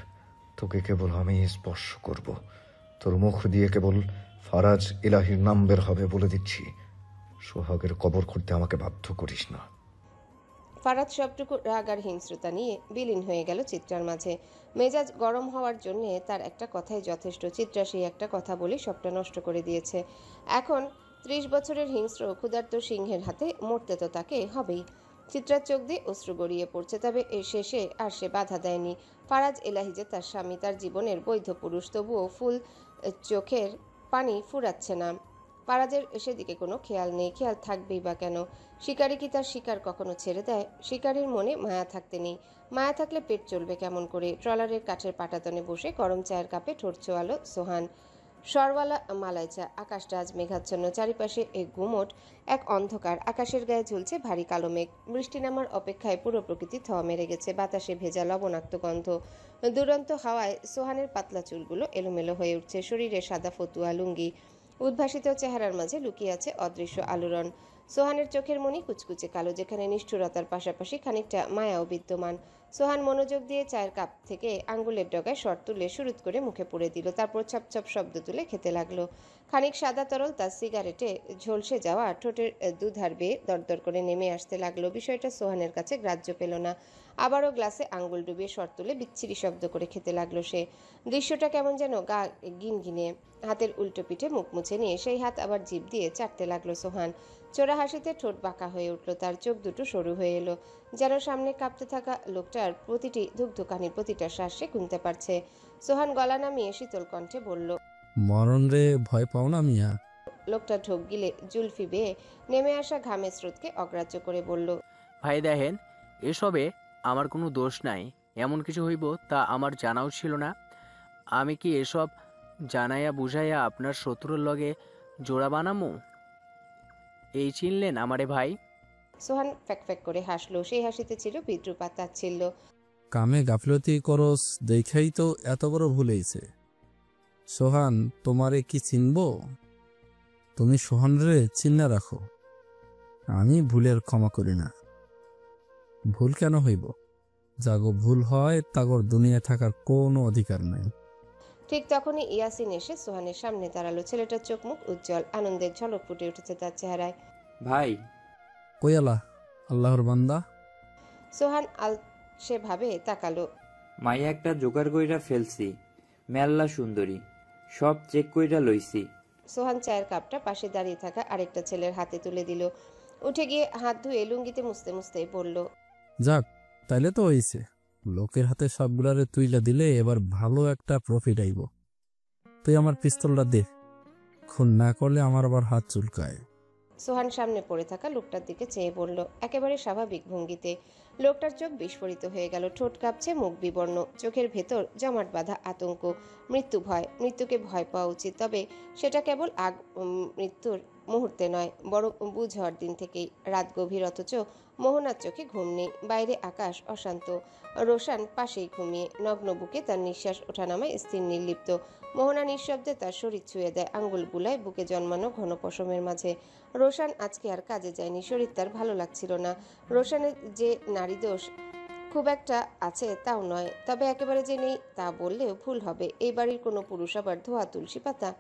তোকে কেবল আমি স্পর্শ করব। তোর মুখ দিয়ে কেবল ফারাজ ইলাহির নাম বের হবে, বলে দিচ্ছি। সোহাগের কবর করতে আমাকে বাধ্য করিস না। ফারাজ সবটুকু রাগ আর হিংস্রতা নিয়ে বিলীন হয়ে গেল চিত্রার মাঝে। মেজাজ গরম হওয়ার জন্য তার একটা কথাই যথেষ্ট। চিত্রা সেই একটা কথা বলে সবটা নষ্ট করে দিয়েছে। এখন 30 বছরের হিংস্র ক্ষুধার্ত সিংহের হাতে মরতে তো তাকে হবেই। চিত্রার চোখ দিয়ে অশ্রু গড়িয়ে পড়ছে, তবে এর শেষে আর সে বাধা দেয়নি। ফারাজ এলাহি যে তার স্বামী, তার জীবনের বৈধ পুরুষ, তবুও ফুল চোখের পানি ফুরাচ্ছে না। ফারাজের সেদিকে কোনো খেয়াল নেই, খেয়াল থাকবেই বা কেন? শিকারি কি তার শিকার কখনো ছেড়ে দেয়? শিকারির মনে মায়া থাকতে নেই। মায়া থাকলে পেট চলবে কেমন করে? ট্রলারের কাঠের পাটাতনে বসে গরম চায়ের কাপে ঠোঁট ছোয়ালো সোহান। সরওয়ালা মালাই চা। আকাশটা আজ মেঘাচ্ছন্ন, চারিপাশে গুমোট এক অন্ধকার। আকাশের গায়ে ঝুলছে ভারী কালো মেঘ। বৃষ্টি নামার অপেক্ষায় পুরো প্রকৃতি থ মেরে গেছে। বাতাসে ভেজা লবণাক্ত গন্ধ। দুরন্ত হাওয়ায় সোহানের পাতলা চুলগুলো এলোমেলো হয়ে উঠছে। শরীরে সাদা ফতুয়া লুঙ্গি। উদ্ভাসিত চেহারার মাঝে লুকিয়ে আছে অদৃশ্য আলোড়ন। সোহানের চোখের মনি কুচকুচে কালো, যেখানে নিষ্ঠুরতার পাশাপাশি খানিকটা মায়াও বিদ্যমান। সোহান মনোযোগ দিয়ে চায়ের কাপ থেকে আঙ্গুলের ডগায় শর তুলে শুরুত করে মুখে পুরে দিল, তারপর ছপছপ শব্দ তুলে খেতে লাগলো। খানিক সাদা তরল তার সিগারেটে ঝলসে যাওয়া ঠোঁটের দুধার বেয়ে দরদর করে নেমে আসতে লাগলো। বিষয়টা সোহানের কাছে গ্রাহ্য পেল না। আবারও গ্লাসে আঙ্গুল ডুবিয়ে শর তুলে বিচ্ছিরি শব্দ করে খেতে লাগলো সে। দৃশ্যটা কেমন যেন গা গিনগিনে। হাতের উল্টো পিঠে মুখ মুছে নিয়ে সেই হাত আবার জিভ দিয়ে চাটতে লাগলো সোহান। চোরা হাসিতে ঠোঁট বাঁকা হয়ে উঠল তার, চোখ দুটো সরু হয়ে এলো, যেন সামনে কাঁপতে থাকা লোকটার প্রতিটি ধুকধুকানির প্রতিটা শ্বাস সে গুনতে পারছে। সোহান গলা নামিয়ে শীতল কণ্ঠে বলল, মরণ রে, ভয় পাও না মিয়া? লোকটা ঢোক গিলে জুলফি বেয়ে নেমে আসা ঘামের স্রোতকে অগ্রাহ্য করে বলল, ভাই দেখেন, এসবে আমার কোনো দোষ নাই। এমন কিছু হইব তা আমার জানাও ছিল না। আমি কি এসব জানাইয়া বুঝাইয়া আপনার শত্রুর লগে জোড়া বানামু? এই চিনলেন আমারে ভাই? সোহান ফ্যাক ফ্যাক করে হাসলো। সেই হাসিতে ছিল বিদ্রুপ আর তাচ্ছিল্য। কামে গাফলতি করস দেখাই তো এত বড় ভুল হইছে। সোহান, তোমারে কি চিনব? তুমি সোহান রে চিন্না রাখো। আমি ভুলের ক্ষমা করি না। ভুল কেন হইব? যাগো ভুল হয় তাগর দুনিয়ায় থাকার কোনো অধিকার নাই। ঠিক তখনই ইয়াসিন এসে সোহানের সামনে দাঁড়ালো। ছেলেটার চোখ মুখ উজ্জ্বল, আনন্দের ঝলক ফুটে উঠেছে তার চেহারায়। ভাই, কইয়ালা আল্লাহর বান্দা। সোহান আলসে ভাবে তাকালো। মাইয়া একটা জোগাড় কইরা ফেলছি, মেল্লা সুন্দরী, সব চেক কইরা লইছি। সোহান চায়ের কাপটা পাশে দাঁড়িয়ে থাকা আরেকটা ছেলের হাতে তুলে দিল। উঠে গিয়ে হাত ধুয়ে লুঙ্গিতে মুছতে মুছতে বলল, যাক, তাইলে তো হইছে। লোকের হাতে সবগুলারে তুইলা দিলে এবার ভালো একটা প্রফিট আইব। তুই আমার পিস্তলটা দে, খুন না করলে আমার আবার হাত চুলকায়। সোহান সামনে পড়ে থাকা লোকটার দিকে চেয়ে বলল, একেবারে স্বাভাবিক ভঙ্গিতে। লোকটার চোখ বিস্ফোরিত হয়ে গেল, ঠোঁট কাঁপছে, মুখ বিবর্ণ, চোখের ভেতর জমাট বাঁধা আতঙ্ক। মৃত্যু ভয়। মৃত্যুকে ভয় পাওয়া উচিত, তবে সেটা কেবল মৃত্যুর মুহূর্তে নয়, বরং বুঝ হওয়ার দিন থেকেই। রাত গভীর, অথচ মোহনার চোখে ঘুম নেই। বাইরে আকাশ অশান্ত। রোশান পাশেই ঘুমিয়ে, নগ্ন বুকে তার নিঃশ্বাস ওঠানামায় স্থির নির্লিপ্ত। মোহনা নিঃশব্দে তার শরীর ছুঁয়ে দেয়, আঙ্গুল বুলায় বুকে জন্মানো ঘন পশমের মাঝে। রোশান আজকে আর কাজে যায়নি, শরীর তার ভালো লাগছিল না। রোশানের যে নারী দোষ খুব একটা আছে তাও নয়, তবে একেবারে যে নেই তা বললেও ভুল হবে। এই বাড়ির কোনো পুরুষ আবার ধোয়া তুলসী পাতা?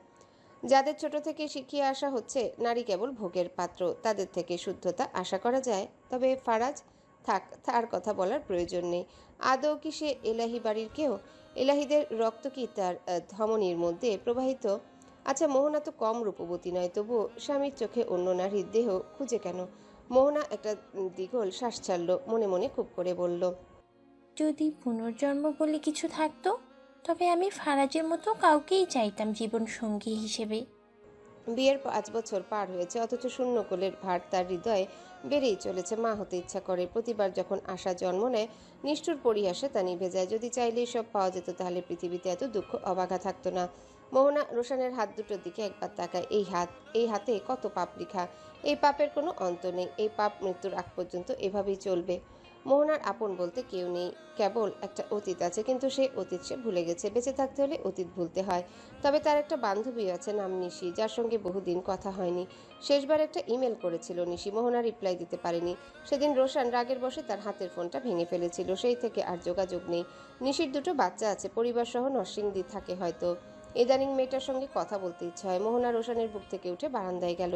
যাদের ছোট থেকে শিখিয়ে আসা হচ্ছে নারী কেবল ভোগের পাত্র, তাদের থেকে শুদ্ধতা আশা করা যায়। তবে ফারাজ থাক, তার কথা বলার প্রয়োজন নেই। আদৌ কি সে এলাহি বাড়ির কেউ? এলাহিদের রক্ত কি তার ধমনীর মধ্যে প্রবাহিত? আচ্ছা, মোহনা তো কম রূপবতী নয়, তবুও স্বামীর চোখে অন্য নারীর দেহ খুঁজে কেন? মোহনা একটা দীঘল শ্বাস ছাড়ল, মনে মনে খুব করে বলল, যদি পুনর্জন্ম বলে কিছু থাকতো, তবে আমি ফারাজের মতো কাউকেই চাইতাম জীবন সঙ্গী হিসেবে। বিয়ের 5 বছর পার হয়েছে, অথচ শূন্য কোলের ভার তার হৃদয়ে বেড়েই চলেছে। মা হতে ইচ্ছা করে। প্রতিবার যখন আশা জন্ম নেয়, নিষ্ঠুর পরিহাসে তা নিভে যায়। যদি চাইলেই সব পাওয়া যেত, তাহলে পৃথিবীতে এত দুঃখ অবাঘা থাকতো না। মোহনা রোশানের হাত দুটোর দিকে একবার তাকায়। এই হাতে কত পাপ লেখা। এই পাপের কোনো অন্ত নেই। এই পাপ মৃত্যুর আগ পর্যন্ত এভাবেই চলবে। মোহনার আপন বলতে কেউ নেই, কেবল একটা অতীত আছে, কিন্তু সেই অতীত সে ভুলে গেছে। বেঁচে থাকতে হলে অতীত ভুলতে হয়। তবে তার একটা বান্ধবী আছে, নাম নিশি, যার সঙ্গে বহুদিন কথা হয়নি। শেষবার একটা ইমেল করেছিল নিশি, মোহনা রিপ্লাই দিতে পারেনি। সেদিন রোশান রাগের বশে তার হাতের ফোনটা ভেঙে ফেলেছিল, সেই থেকে আর যোগাযোগ নেই। নিশির দুটো বাচ্চা আছে, পরিবার সহ নরসিংদী থাকে হয়তো। ইদানিং মেয়েটার সঙ্গে কথা বলতে ইচ্ছা হয়। মোহনা রোশানের বুক থেকে উঠে বারান্দায় গেল।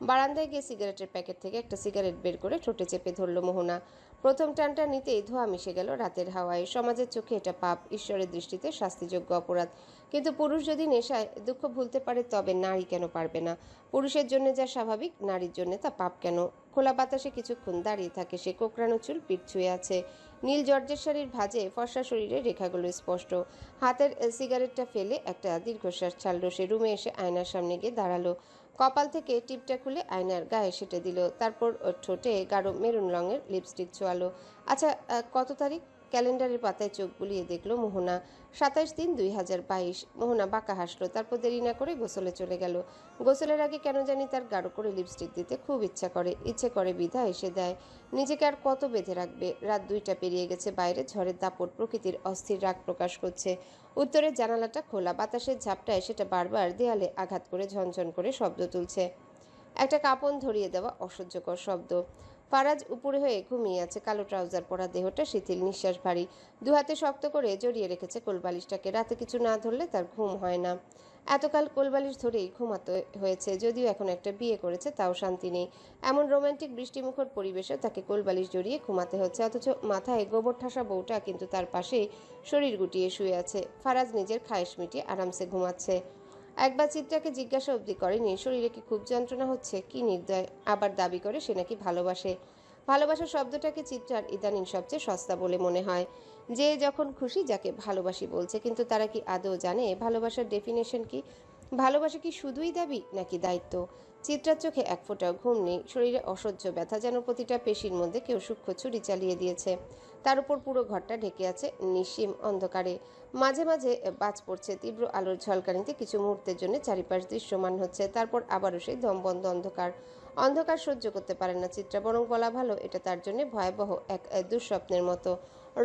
বারান্দায় গিয়ে সিগারেটের প্যাকেট থেকে একটা সিগারেট বের করে ঠোঁটে চেপে ধরল মোহনা। প্রথম টানটা নিতেই ধোঁয়া মিশে গেল রাতের হাওয়ায়। সমাজের চোখে এটা পাপ, ঈশ্বরের দৃষ্টিতে শাস্তিযোগ্য অপরাধ। কিন্তু পুরুষ যদি নেশায় দুঃখ ভুলতে পারে তবে নারী কেন পারবে না? পুরুষের জন্য যা স্বাভাবিক নারীর জন্য তা পাপ কেন? খোলা বাতাসে কিছুক্ষণ দাঁড়িয়ে থাকে সে। কোকড়ানো চুল পিঠ ছুঁয়ে আছে, নীল জর্জের শাড়ির ভাঁজে ফর্সা শরীরের রেখাগুলো স্পষ্ট। হাতের সিগারেটটা ফেলে একটা দীর্ঘশ্বাস ছাড়ল সে। রুমে এসে আয়নার সামনে গিয়ে দাঁড়ালো। কপাল থেকে টিপটা খুলে আয়নার গায়ে সেটে দিল। তারপর ঠোঁটে গাঢ় মেরুন রঙের লিপস্টিক ছোঁয়ালো। আচ্ছা, কত তারিখ? ক্যালেন্ডারের পাতায় চোখ বুলিয়ে দেখলো মোহনা। 27/3/2022। মোহনা বাঁকা হাসলো, তারপর দেরি না করে গোসলে চলে গেল। গোসলের আগে কেন জানি তার গাঢ় করে লিপস্টিক দিতে খুব ইচ্ছে করে বিধা এসে দেয়। নিজেকে আর কত বেঁধে রাখবে? রাত 2টা পেরিয়ে গেছে, বাইরে ঝড়ের দাপট, প্রকৃতির অস্থির রাগ প্রকাশ করছে। উত্তরের জানালাটা খোলা, বাতাসের ঝাপটায় সেটা বারবার দেয়ালে আঘাত করে ঝনঝন করে শব্দ তুলছে। একটা কাঁপন ধরিয়ে দেওয়া অসহ্যকর শব্দ। ফারাজ উপরে হয়ে ঘুমিয়ে আছে, কালো ট্রাউজার পরা, দেহটা শিথিল, নিঃশ্বাস ভারী। দু হাতে শক্ত করে জড়িয়ে রেখেছে কোলবালিশটাকে। রাতে কিছু না ধরলে তার ঘুম হয় না। এতকাল কোলবালিশ ধরেই ঘুমাতে হয়েছে। যদিও এখন একটা বিয়ে করেছে, তাও শান্তি নেই। এমন রোমান্টিক বৃষ্টিমুখর পরিবেশে তাকে কোলবালিশ জড়িয়ে ঘুমাতে হচ্ছে, অথচ মাথায় গোবর ঠাসা বউটা কিন্তু তার পাশেই শরীর গুটিয়ে শুয়ে আছে। ফারাজ নিজের খায়েশ মিটিয়ে আরামসে ঘুমাচ্ছে। একবার চিত্রাকে জিজ্ঞাসা অবধি করেনি শরীরে কি খুব যন্ত্রণা হচ্ছে। কি নির্দয়! আবার দাবি করে সে নাকি ভালোবাসে। ভালোবাসা শব্দটাকে চিত্রার ইদানিং সবচেয়ে সস্তা বলে মনে হয়। যে যখন খুশি যাকে ভালোবাসি বলছে, কিন্তু তারা কি আদৌ জানে ভালোবাসার ডেফিনেশন কি? ভালোবাসা কি শুধুই দাবি নাকি দায়িত্ব? চিত্রার চোখে এক ফোঁটাও ঘুম নেই, শরীরে অসহ্য ব্যথা, যেন প্রতিটা পেশির মধ্যে কেউ সূক্ষ্ম ছুরি চালিয়ে দিয়েছে। তার উপর পুরো ঘরটা ঢেকে আছে নিশ্চিম অন্ধকারে। মাঝে মাঝে বাজ পড়ছে তীব্র আলোর ঝলকানিতে, কিছু মুহূর্তের জন্য চারিপাশ দৃশ্যমান হচ্ছে, তারপর আবারও সেই দমবন্ধ অন্ধকার। অন্ধকার সহ্য করতে পারে না চিত্রা, বরং বলা ভালো এটা তার জন্য ভয়াবহ এক দুঃস্বপ্নের মতো।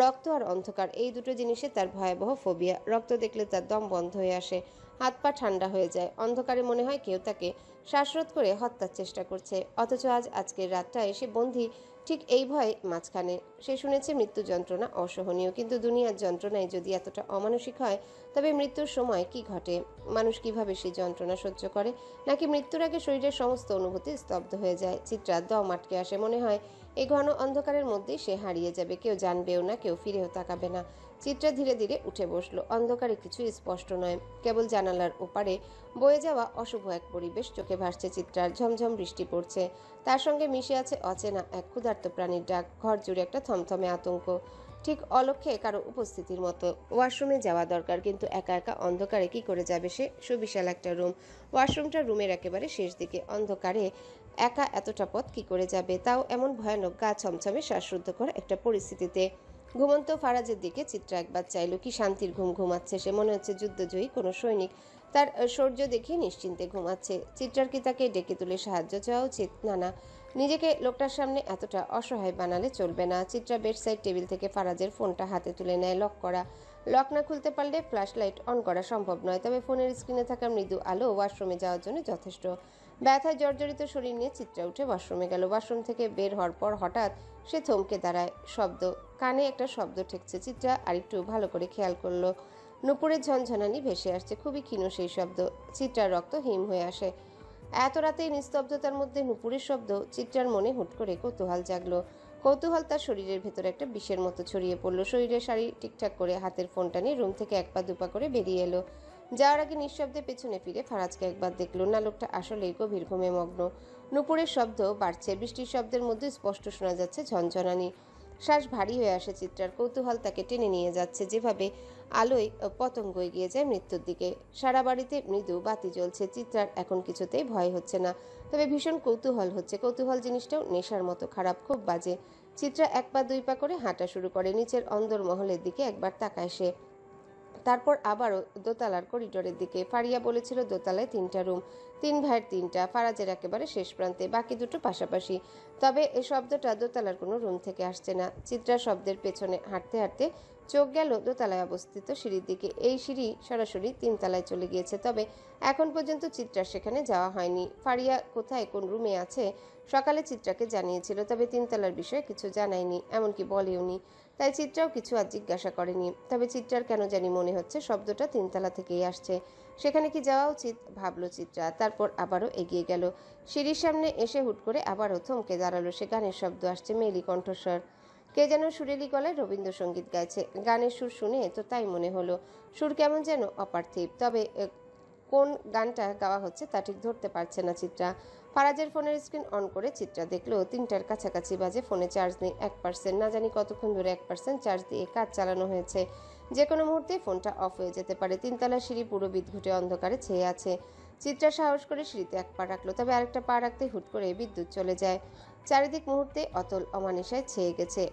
রক্ত আর অন্ধকার, এই দুটো জিনিসে তার ভয়াবহ ফোবিয়া। রক্ত দেখলে তার দম বন্ধ হয়ে আসে, হাত পা ঠান্ডা হয়ে যায়। অন্ধকারে মনে হয় কেউ তাকে শ্বাসরোধ করে হত্যার চেষ্টা করছে, অথচ আজকের রাতটা এসে বন্দী ঠিক এই ভয়ে মাঝখানে। সে শুনেছে মৃত্যু যন্ত্রণা অসহনীয়, কিন্তু দুনিয়ার যন্ত্রণায় যদি এতটা অমানসিক হয় তবে মৃত্যুর সময় কি ঘটে? মানুষ কিভাবে সেই যন্ত্রণা সহ্য করে? নাকি মৃত্যুর আগে শরীরের সমস্ত অনুভূতি স্তব্ধ হয়ে যায়? চিত্রার দম আটকে আসে, মনে হয় এই ঘন অন্ধকারের মধ্যেই সে হারিয়ে যাবে। কেউ জানবেও না, কেউ ফিরেও তাকাবে না। চিত্রা ধীরে ধীরে উঠে বসলো। অন্ধকারে কিছুই স্পষ্ট নয়, কেবল জানালার ওপারে বয়ে যাওয়া অশুভ এক পরিবেশ চোখে ভাসছে চিত্রার। ঝমঝম বৃষ্টি পড়ছে, তার সঙ্গে মিশে আছে অচেনা এক ক্ষুধার্ত প্রাণীর ডাক। ঘর জুড়ে একটা থমথমে আতঙ্ক, ঠিক অলক্ষ্যে কারো উপস্থিতির মতো। ওয়াশরুমে যাওয়া দরকার, কিন্তু একা একা অন্ধকারে কি করে যাবে সে? সুবিশাল একটা রুম, ওয়াশরুমটা রুমের একেবারে শেষ দিকে। অন্ধকারে একা এতটা পথ কি করে যাবে, তাও এমন ভয়ানক গা ছমছমে শ্বাসরুদ্ধকর একটা পরিস্থিতিতে? ঘুমন্ত ফারাজের দিকে চিত্রা একবার চাইলো। কি শান্তির ঘুম ঘুমাচ্ছে সে, মনে হচ্ছে যুদ্ধজয়ী কোনো সৈনিক। তার শৌর্য দেখে নিশ্চিন্তে ঘুমাচ্ছে। চিত্রার কি তাকে ডেকে তুলে সাহায্য চাওয়া উচিত? না না, নিজেকে লোকটার সামনে এতটা অসহায় বানালে চলবে না। চিত্রা বেডসাইড টেবিল থেকে ফারাজের ফোনটা হাতে তুলে নেয়। লক করা। লক না খুলতে পারলে ফ্ল্যাশ লাইট অন করা সম্ভব নয়, তবে ফোনের স্ক্রিনে থাকা মৃদু আলো ওয়াশরুমে যাওয়ার জন্য যথেষ্ট। ব্যথায় জর্জরিত শরীর নিয়ে চিত্রা উঠে ওয়াশরুমে গেল। ওয়াশরুম থেকে বের হওয়ার পর হঠাৎ সে থমকে দাঁড়ায়। শব্দ, কানে একটা শব্দ ঠেকছে। চিত্রা আরেকটু ভালো করে খেয়াল করলো। নুপুরের ঝনঝনানি ভেসে আসছে, খুবই ক্ষীণ সেই শব্দ। চিত্রার রক্ত হিম হয়ে আসে। এত রাতে নিস্তব্ধতার মধ্যে নুপুরের শব্দ। চিত্রার মনে হুট করে কৌতূহল জাগলো। কৌতূহল তার শরীরের ভেতর একটা বিষের মতো ছড়িয়ে পড়লো। শরীরের শাড়ি ঠিকঠাক করে হাতের ফোনটা নিয়ে রুম থেকে এক পা দুপা করে বেরিয়ে এলো। যাওয়ার আগে নিঃশব্দে পেছনে ফিরে ফারাজকে একবার দেখলো। না, লোকটা আসলেই গভীর ঘুমে মগ্ন। নুপুরের শব্দ বাড়ছে, বৃষ্টির শব্দের মধ্যে স্পষ্ট শোনা যাচ্ছে ঝনঝনানি। শ্বাস ভারী হয়ে আসে চিত্রার। কৌতূহল তাকে টেনে নিয়ে যাচ্ছে, যেভাবে আলোয় পতঙ্গ এগিয়ে যায় মৃত্যুর দিকে। সারা বাড়িতে মৃদু বাতি জ্বলছে। চিত্রার এখন কিছুতেই ভয় হচ্ছে না, তবে ভীষণ কৌতূহল হচ্ছে। কৌতূহল জিনিসটাও নেশার মতো খারাপ, খুব বাজে। চিত্রা এক পা দুই পা করে হাঁটা শুরু করে। নিচের অন্দর মহলের দিকে একবার তাকায় সে, তারপর আবারও দোতলার করিডোরের দিকে। ফারিয়া বলেছিল দোতলায় 3টা রুম, 3 ভাইয়ের 3টা। ফারাজের একেবারে শেষ প্রান্তে, বাকি দুটো পাশাপাশি। তবে এই শব্দটা দোতলার কোনো রুম থেকে আসছে না। চিত্রা শব্দের পেছনে হাঁটতে হাঁটতে চোখ গেল দোতলায় অবস্থিত সিঁড়ির দিকে। এই সিঁড়ি সরাসরি 3 তলায় চলে গিয়েছে, তবে এখন পর্যন্ত চিত্রার সেখানে যাওয়া হয়নি। ফারিয়া কোথায় কোন রুমে আছে সকালে চিত্রাকে জানিয়েছিল, তবে 3 তলার বিষয়ে কিছু জানায়নি, এমনকি বলেওনি। তাই চিত্রাও কিছু আর জিজ্ঞাসা করেনি। তবে চিত্রার কেন জানি মনে হচ্ছে শব্দটা 3 তলা থেকেই আসছে। সেখানে কি যাওয়া উচিত, ভাবলো চিত্রা। তারপর আবারও এগিয়ে গেল। সিঁড়ির সামনে এসে হুট করে আবারও থমকে দাঁড়ালো সে। গানের শব্দ আসছে, মেয়েলি কণ্ঠস্বর। কে যেন সুরেলি গলায় রবীন্দ্রসঙ্গীত গাইছে। গানের সুর শুনে তো তাই মনে হলো। সুর কেমন যেন অপার্থিব, তবে কোন গানটা গাওয়া হচ্ছে তা ঠিক ধরতে পারছে না চিত্রা। ফারাজের ফোনের স্ক্রিন অন করে চিত্রা দেখলো 3টার কাছাকাছি বাজে। ফোনে চার্জ নেই 1%। না জানি কতক্ষণ ধরে 1% চার্জ দিয়ে কাজ চালানো হয়েছে। যে কোনো মুহূর্তে ফোনটা অফ হয়ে যেতে পারে। 3তলা সিঁড়ি পুরো বিদ্যুটে অন্ধকারে ছেয়ে আছে। চিত্রা সাহস করে সিঁড়িতে এক পা রাখলো, তবে আরেকটা পা রাখতে হুট করে বিদ্যুৎ চলে যায়। চারিদিক মুহূর্তে অতল অমানিসায় ছেয়ে গেছে,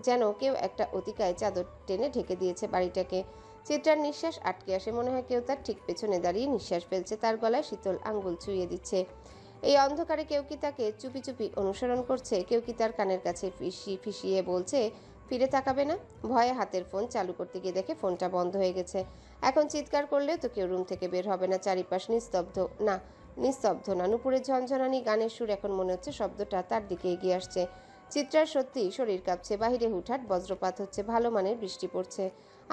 যেন কেউ একটা অতিকায় চাদর টেনে ঢেকে দিয়েছে বাড়িটাকে। চিত্রার নিঃশ্বাস আটকে আসে। মনে হয় কেউ তার ঠিক পেছনে দাঁড়িয়ে নিঃশ্বাস ফেলছে, তার গলায় শীতল আঙ্গুল ছুঁয়ে দিচ্ছে। এই অন্ধকারে কেউ কি তাকে চুপি চুপি অনুসরণ করছে? কেউ কি তার কানের কাছে ফিসিয়ে বলছে ফিরে তাকাবে না? ভয়ে হাতের ফোন চালু করতে গিয়ে দেখে ফোনটা বন্ধ হয়ে গেছে। এখন চিৎকার করলেও তো কেউ রুম থেকে বের হবে না। চারিপাশ নিস্তব্ধ। না, নিস্তব্ধ না, নুপুরের ঝনঝনানি গানের সুর এখন মনে হচ্ছে শব্দটা তার দিকে এগিয়ে আসছে। চিত্রার সত্যি শরীর কাঁপছে। বাহিরে হুটহাট বজ্রপাত হচ্ছে, ভালো মানের বৃষ্টি পড়ছে।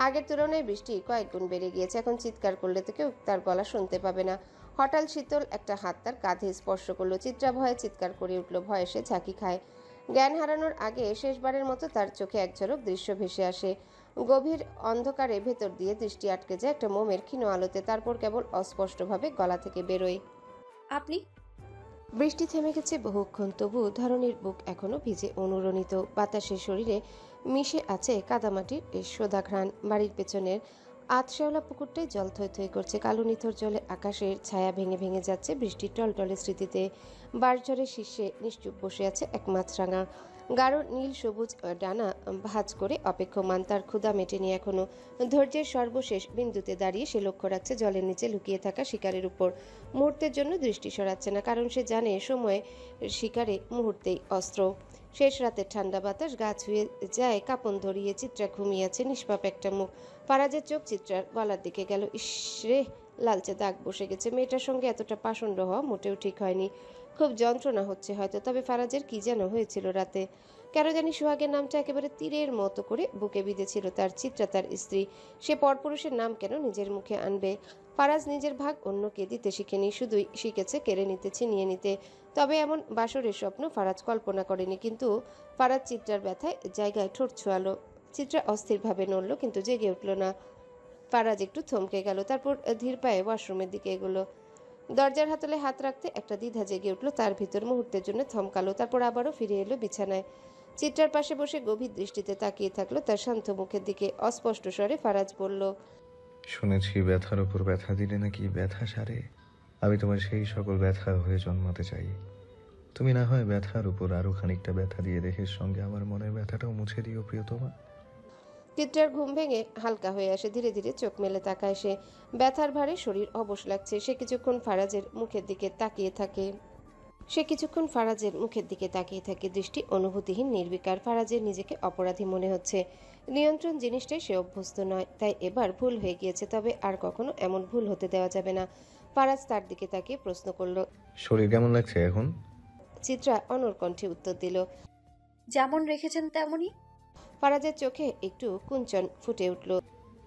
আগের তুলনায় বৃষ্টি কয়েক গুণ বেড়ে গিয়েছে। এখন চিৎকার করলে তো কেউ তার গলা শুনতে পাবে না। হঠাৎ শীতল একটা হাত তার কাঁধে স্পর্শ করলো। চিত্রা ভয়ে চিৎকার করে উঠল। ভয়ে সে ঝাঁকি খায়। জ্ঞান হারানোর আগে শেষবারের মতো তার চোখে এক ঝলক দৃশ্য ভেসে আসে। গভীর অন্ধকারে ভেতর দিয়ে দৃষ্টি আটকে যায় একটা মোমের ক্ষীণ আলোতে। তারপর কেবল অস্পষ্টভাবে গলা থেকে বেরোয়, আপনি? বৃষ্টি থেমে গেছে বহুক্ষণ, তবু ধরণীর বুক এখনো ভিজে অনুরণিত। বাতাসের শরীরে মিশে আছে কাদামাটির সোদা ঘ্রাণ। বাড়ির পেছনের আতশেওলা পুকুরটায় জল থই থই করছে। কালো নিথর জলে আকাশের ছায়া ভেঙে ভেঙে যাচ্ছে বৃষ্টির টলটলে স্মৃতিতে। বাঁশঝড়ের শীর্ষে নিশ্চুপ বসে আছে এক মাছরাঙা, গাঢ় নীল সবুজ ডানা ভাঁজ করে অপেক্ষমান। তার ক্ষুধা মেটেনি এখনো। ধৈর্যের সর্বশেষ বিন্দুতে দাঁড়িয়ে সে লক্ষ্য রাখছে জলের নিচে লুকিয়ে থাকা শিকারের উপর। মুহূর্তের জন্য দৃষ্টি সরাচ্ছে না, কারণ সে জানে সময় শিকারে মুহূর্তেই অস্ত্র। শেষ রাতের ঠান্ডা বাতাস গা ছুঁয়ে যায়। কাঁপন ধরিয়ে চিত্রা ঘুমিয়ে আছে, নিষ্পাপ একটা মুখ। ফারাজের চোখ চিত্রার গলার দিকে গেল। ইসরে, লালচে দাগ বসে গেছে। মেয়েটার সঙ্গে এতটা পাষণ্ড হওয়া মোটেও ঠিক হয়নি। খুব যন্ত্রণা হচ্ছে হয়তো। তবে ফারাজের কি যেন হয়েছিল রাতে। কেন জানি সোহাগের নামটা একেবারে তীরের মতো করে বুকে বিঁধেছিল তার। চিত্রা তার স্ত্রী, সে পরপুরুষের নাম কেন নিজের মুখে আনবে? ফারাজ নিজের ভাগ অন্যকে দিতে শিখেনি, শুধুই শিখেছে কেড়ে নিতে, ছিনিয়ে নিতে। তবে এমন বাসরের স্বপ্ন ফারাজ কল্পনা করেনি। কিন্তু ফারাজ চিত্রার ব্যথায় জায়গায় ঠোঁট ছোঁয়ালো। চিত্রা অস্থিরভাবে নড়ল, কিন্তু জেগে উঠল না। ফারাজ একটু থমকে গেল, তারপর ধীর পায়ে ওয়াশরুমের দিকে এগোলো। দরজার হাতলে হাত রাখতে একটা দ্বিধা জেগে উঠল তার ভিতর। মুহূর্তের জন্য থমকালো, তারপর আবারও ফিরে এলো বিছানায়। চিত্রার পাশে বসে গভীর দৃষ্টিতে তাকিয়ে থাকলো তার শান্ত মুখের দিকে। অস্পষ্ট স্বরে ফারাজ বলল, শুনেছি ব্যথার উপর ব্যথা দিলে নাকি ব্যথা সারে। আমি তোমার সেই সকল ব্যথা হয়ে জন্মাতে চাই। তুমি না হয় ব্যথার উপর আরো খানিকটা ব্যথা দিয়ে দেহের সঙ্গে আমার মনের ব্যথাটাও মুছে দিও প্রিয়তমা। চিত্রার ঘুম ভেঙে হালকা হয়ে আসে। ধীরে ধীরে চোখ মেলে তাকায় সে। ব্যথার ভারে শরীর অবশ লাগছে। সে কিছুক্ষণ ফারাজের মুখের দিকে তাকিয়ে থাকে। দৃষ্টি অনুভূতিহীন, নির্বিকার। ফারাজের নিজেকে অপরাধী মনে হচ্ছে। নিয়ন্ত্রণ জিনিসটাই সে অভ্যস্ত নয়, তাই এবার ভুল হয়ে গিয়েছে। তবে আর কখনো এমন ভুল হতে দেওয়া যাবে না। ফারাজ তার দিকে তাকিয়ে প্রশ্ন করল, শরীর কেমন লাগছে এখন? চিত্রা অনড় কণ্ঠে উত্তর দিল, যেমন রেখেছেন তেমনই। ফারাজের চোখে একটু কুঞ্চন ফুটে উঠল।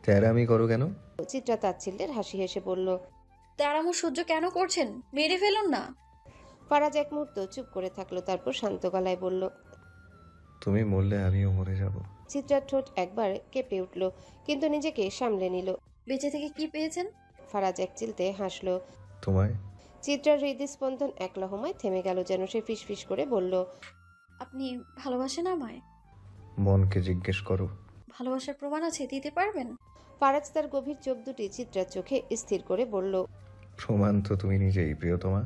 তেরামি করো কেন? চিত্রা তাচ্ছিল্যের হাসি হেসে বলল, তারামো সহ্য কেন করছেন? মেরে ফেলুন না। ফারাজ এক মুহূর্ত চুপ করে থাকলো, তারপর শান্ত গলায় বলল, তুমি মরলে আমিও মরে যাব। চিত্রার ঠোঁট একবার কেঁপে উঠল, কিন্তু নিজেকে সামলে নিল। বেঁচে থেকে কি পেয়েছেন? ফারাজ এক চিলতে হাসলো। তোমায়। চিত্রার হৃদস্পন্দন এক লহমায় থেমে গেল, যেন সে ফিসফিস করে বলল, আপনি ভালোবাসেন আমায়? মনকে জিজ্ঞেস করো। ভালোবাসার প্রমাণ আছে, দিতে পারবেন? ফারাজ তার গভীর চোখ দুটি চিত্রার চোখে স্থির করে বলল, প্রমাণ তো তুমি নিজেই প্রিয়তমা।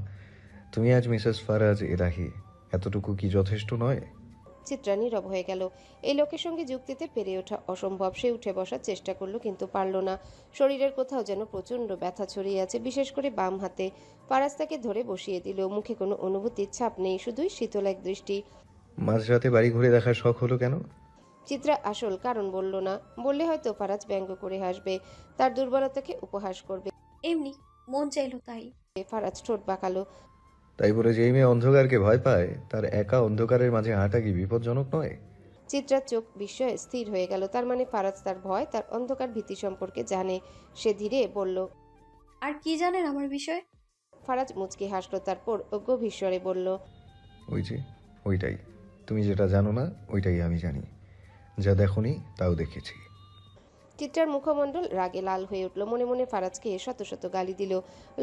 তুমি আজ মিসেস ফারাজ এলাহি, এতটুকু কি যথেষ্ট নয়? চিত্রা নীরব হয়ে গেল। এই লোকের সঙ্গে যুক্তিতে পেরে ওঠা অসম্ভব। সে উঠে বসার চেষ্টা করলো, কিন্তু পারল না। শরীরের কোথাও যেন প্রচণ্ড ব্যথা ছড়িয়ে আছে, বিশেষ করে বাম হাতে। ফারাজ তাকে ধরে বসিয়ে দিল। মুখে কোনো অনুভূতির ছাপ নেই, শুধুই শীতল এক দৃষ্টি। মাঝরাতে বাড়ি ঘুরে দেখার শখ হলো কেন? চিত্রা আসল কারণ বলল না। বললে হয়তো ফারাজ ব্যঙ্গ করে হাসবে, তার দুর্বলতাকে উপহাস করবে। এমনি মন চাইলো তাই। ফারাজ ঠোঁট বাঁকালো। তাই বলে যেই মেয়ে অন্ধকারকে ভয় পায় তার একা অন্ধকারের মাঝে হাঁটা কি বিপজ্জনক নয়? চিত্রার চোখ বিস্ময়ে স্থির হয়ে গেল। তার মানে ফারাজ তার ভয়, তার অন্ধকার ভীতি সম্পর্কে জানে। সে ধীরে বলল, আর কি জানেন আমার বিষয়? ফারাজ মুচকি হাসলো, তারপর গভীর স্বরে বলল, ওই যে ওইটাই। তুমি যেটা জানো না ওইটাই আমি জানি। যা দেখোনি তাও দেখেছি। চিত্রার মুখমণ্ডল রাগে লাল হয়ে উঠল। মনে মনে ফারাজকে শত শত গালি দিল।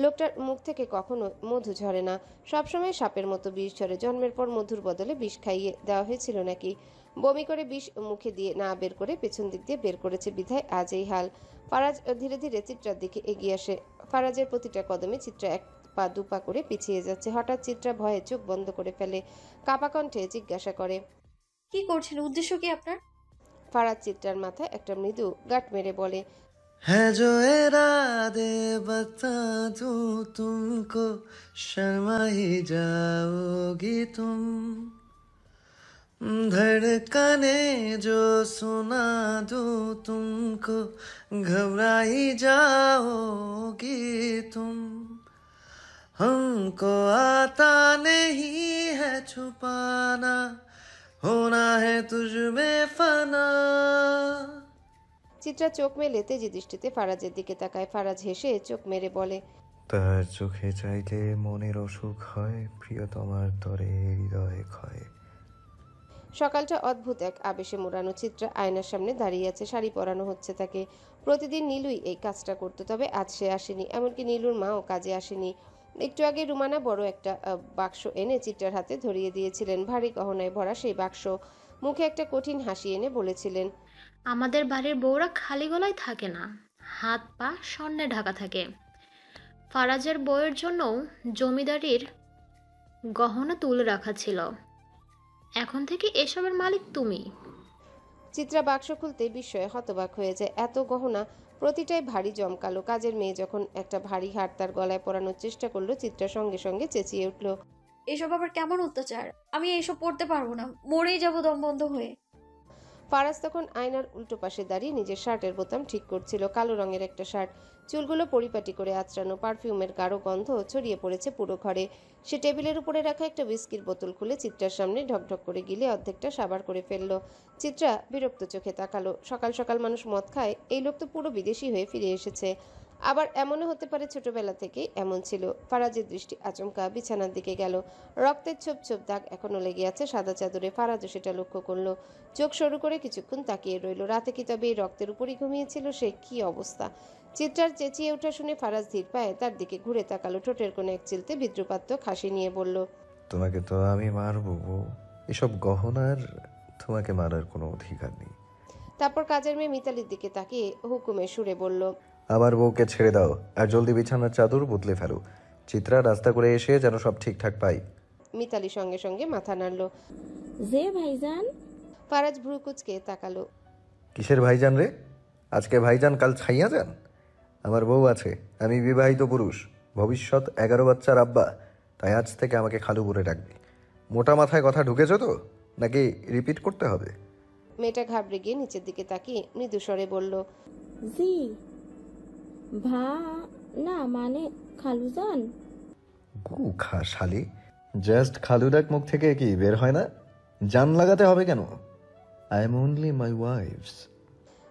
লোকটার মুখ থেকে কখনো মধু ঝরে না, সবসময় সাপের মতো বিষ ঝরে। জন্মের পর মধুর বদলে বিষ খাইয়ে দেওয়া হয়েছিল নাকি? বমি করে বিষ মুখে দিয়ে না বের করে পেছন দিক দিয়ে বের করেছে বিধায় আজ এই হাল। ফারাজ ধীরে ধীরে চিত্রার দিকে এগিয়ে আসে। ফারাজের প্রতিটা কদমে চিত্রা এক পা দুপা করে পিছিয়ে যাচ্ছে। হঠাৎ চিত্রা ভয়ে চোখ বন্ধ করে ফেলে। কাপা কণ্ঠে জিজ্ঞাসা করে, কি করছেন? উদ্দেশ্য কি আপনার? ফারাজ চিত্রার মাথায় একটা মৃদু গাঁট মেরে বলে, है जो इरादे बता दूं तुमको, शर्मा ही जाओगी तुम। धड़कने जो सुना दूं तुमको, घबरा ही जाओगी तुम। हमको आता नहीं है छुपाना, होना है तुझ में फना। চিত্রা চোখ মেলে তেজি দৃষ্টিতে ফারাজের দিকে তাকায়। ফারাজ হেসে চোখ মেরে বলে, তার চোখে চাইলে মনের অসুখ হয়, প্রিয়তমার তরে হৃদয় ক্ষয়। সকালটা অদ্ভুত এক আবেশে মোড়ানো। চিত্রা আয়নার সামনে দাঁড়িয়ে আছে, শাড়ি পরানো হচ্ছে তাকে। প্রতিদিন নীলুই এই কাজটা করতো, তবে আজ সে আসেনি। এমনকি নীলুর মাও কাজে আসেনি। একটু আগে রুমানা বড় একটা বাক্স এনে চিত্রার হাতে ধরিয়ে দিয়েছিলেন। ভারী গহনায় ভরা সেই বাক্স। মুখে একটা কঠিন হাসি এনে বলেছিলেন, আমাদের বাড়ির বউরা খালি গলায় থাকে না, হাত পা স্বর্ণে ঢাকা থাকে। ফারাজের বউয়ের জন্যও জমিদারির গহনা তুলে রাখা ছিল। এখন থেকে এসবের মালিক তুমি। চিত্রা বাক্স খুলতে বিস্ময়ে হতবাক হয়ে যায়। এত গহনা, প্রতিটাই ভারী জমকালো। কাজের মেয়ে যখন একটা ভারী হার তার গলায় পরানোর চেষ্টা করলো, চিত্রা সঙ্গে সঙ্গে চেঁচিয়ে উঠল, এসব আবার কেমন অত্যাচার? আমি এইসব পড়তে পারবো না, মরেই যাবো দম বন্ধ হয়ে। ফারাজ তখন আয়নার উল্টো পাশে দাঁড়িয়ে নিজের শার্টের বোতাম ঠিক করছিল। কালো রঙের একটা শার্ট, চুলগুলো পরিপাটি করে আঁচড়ানো। পারফিউমের গাঢ় গন্ধ ছড়িয়ে পড়েছে পুরো ঘরে। সে টেবিলের উপরে রাখা একটা বিস্কির বোতল খুলে চিত্রার সামনে ঢকঢক করে গিলে অর্ধেকটা সাবার করে ফেলল। চিত্রা বিরক্ত চোখে তাকালো। সকাল সকাল মানুষ মদ খায়, এই লোক তো পুরো বিদেশি হয়ে ফিরে এসেছে। আবার এমনও হতে পারে ছোটবেলা থেকেই এমন ছিল। ফারাজের দৃষ্টি আচমকা বিছানার দিকে গেল। রক্তের ছোপ ছোপ দাগ এখনো লেগে আছে সাদা চাদরে। ফারাজও সেটা লক্ষ্য করলো। চোখ সরু করে কিছুক্ষণ তাকিয়ে রইল। রাতে কি তবে এই রক্তের উপরই ঘুমিয়েছিল সে? কি অবস্থা! চিত্রার চেঁচিয়ে ওঠা শুনে ফারাজ ধীর পায়ে তার দিকে ঘুরে তাকালো। ঠোঁটের কোণে এক চিলতে বিদ্রুপাত্মক হাসি নিয়ে বলল, তোমাকে তো আমি মারবো, এসব গহনার তোমাকে মারার কোনো অধিকার নেই। তারপর কাজের মেয়ে মিতালির দিকে তাকিয়ে হুকুমে সুরে বলল, আমার বউকে ছেড়ে দাও আর জলদি বিছানার চাদর বদলে ফেলো। চিত্রা রাস্তা করে এসে যেন সব ঠিকঠাক পাই। মিতালি সঙ্গে সঙ্গে মাথা নাড়ল। যে ভাইজান। ফারাজ ভ্রু কুচকে তাকালো। কিসের ভাইজান রে? আজকে ভাইজান, কাল ছাইয়া যান। আমার বউ আছে, আমি বিবাহিত পুরুষ, ভবিষ্যৎ 11 বাচ্চার আব্বা, তাই আজ থেকে আমাকে খালু বলে ডাকবে। মোটা মাথায় কথা ঢুকেছ তো, নাকি রিপিট করতে হবে? মেয়েটা ঘাবড়ে গিয়ে নিচের দিকে তাকিয়ে মৃদু স্বরে বলল, জি ভা না মানে খালুজান। গু খা শালি, জাস্ট খালু ডাক মুখ থেকে কি বের হয় না? জান লাগাতে হবে কেন? I am only my wife's.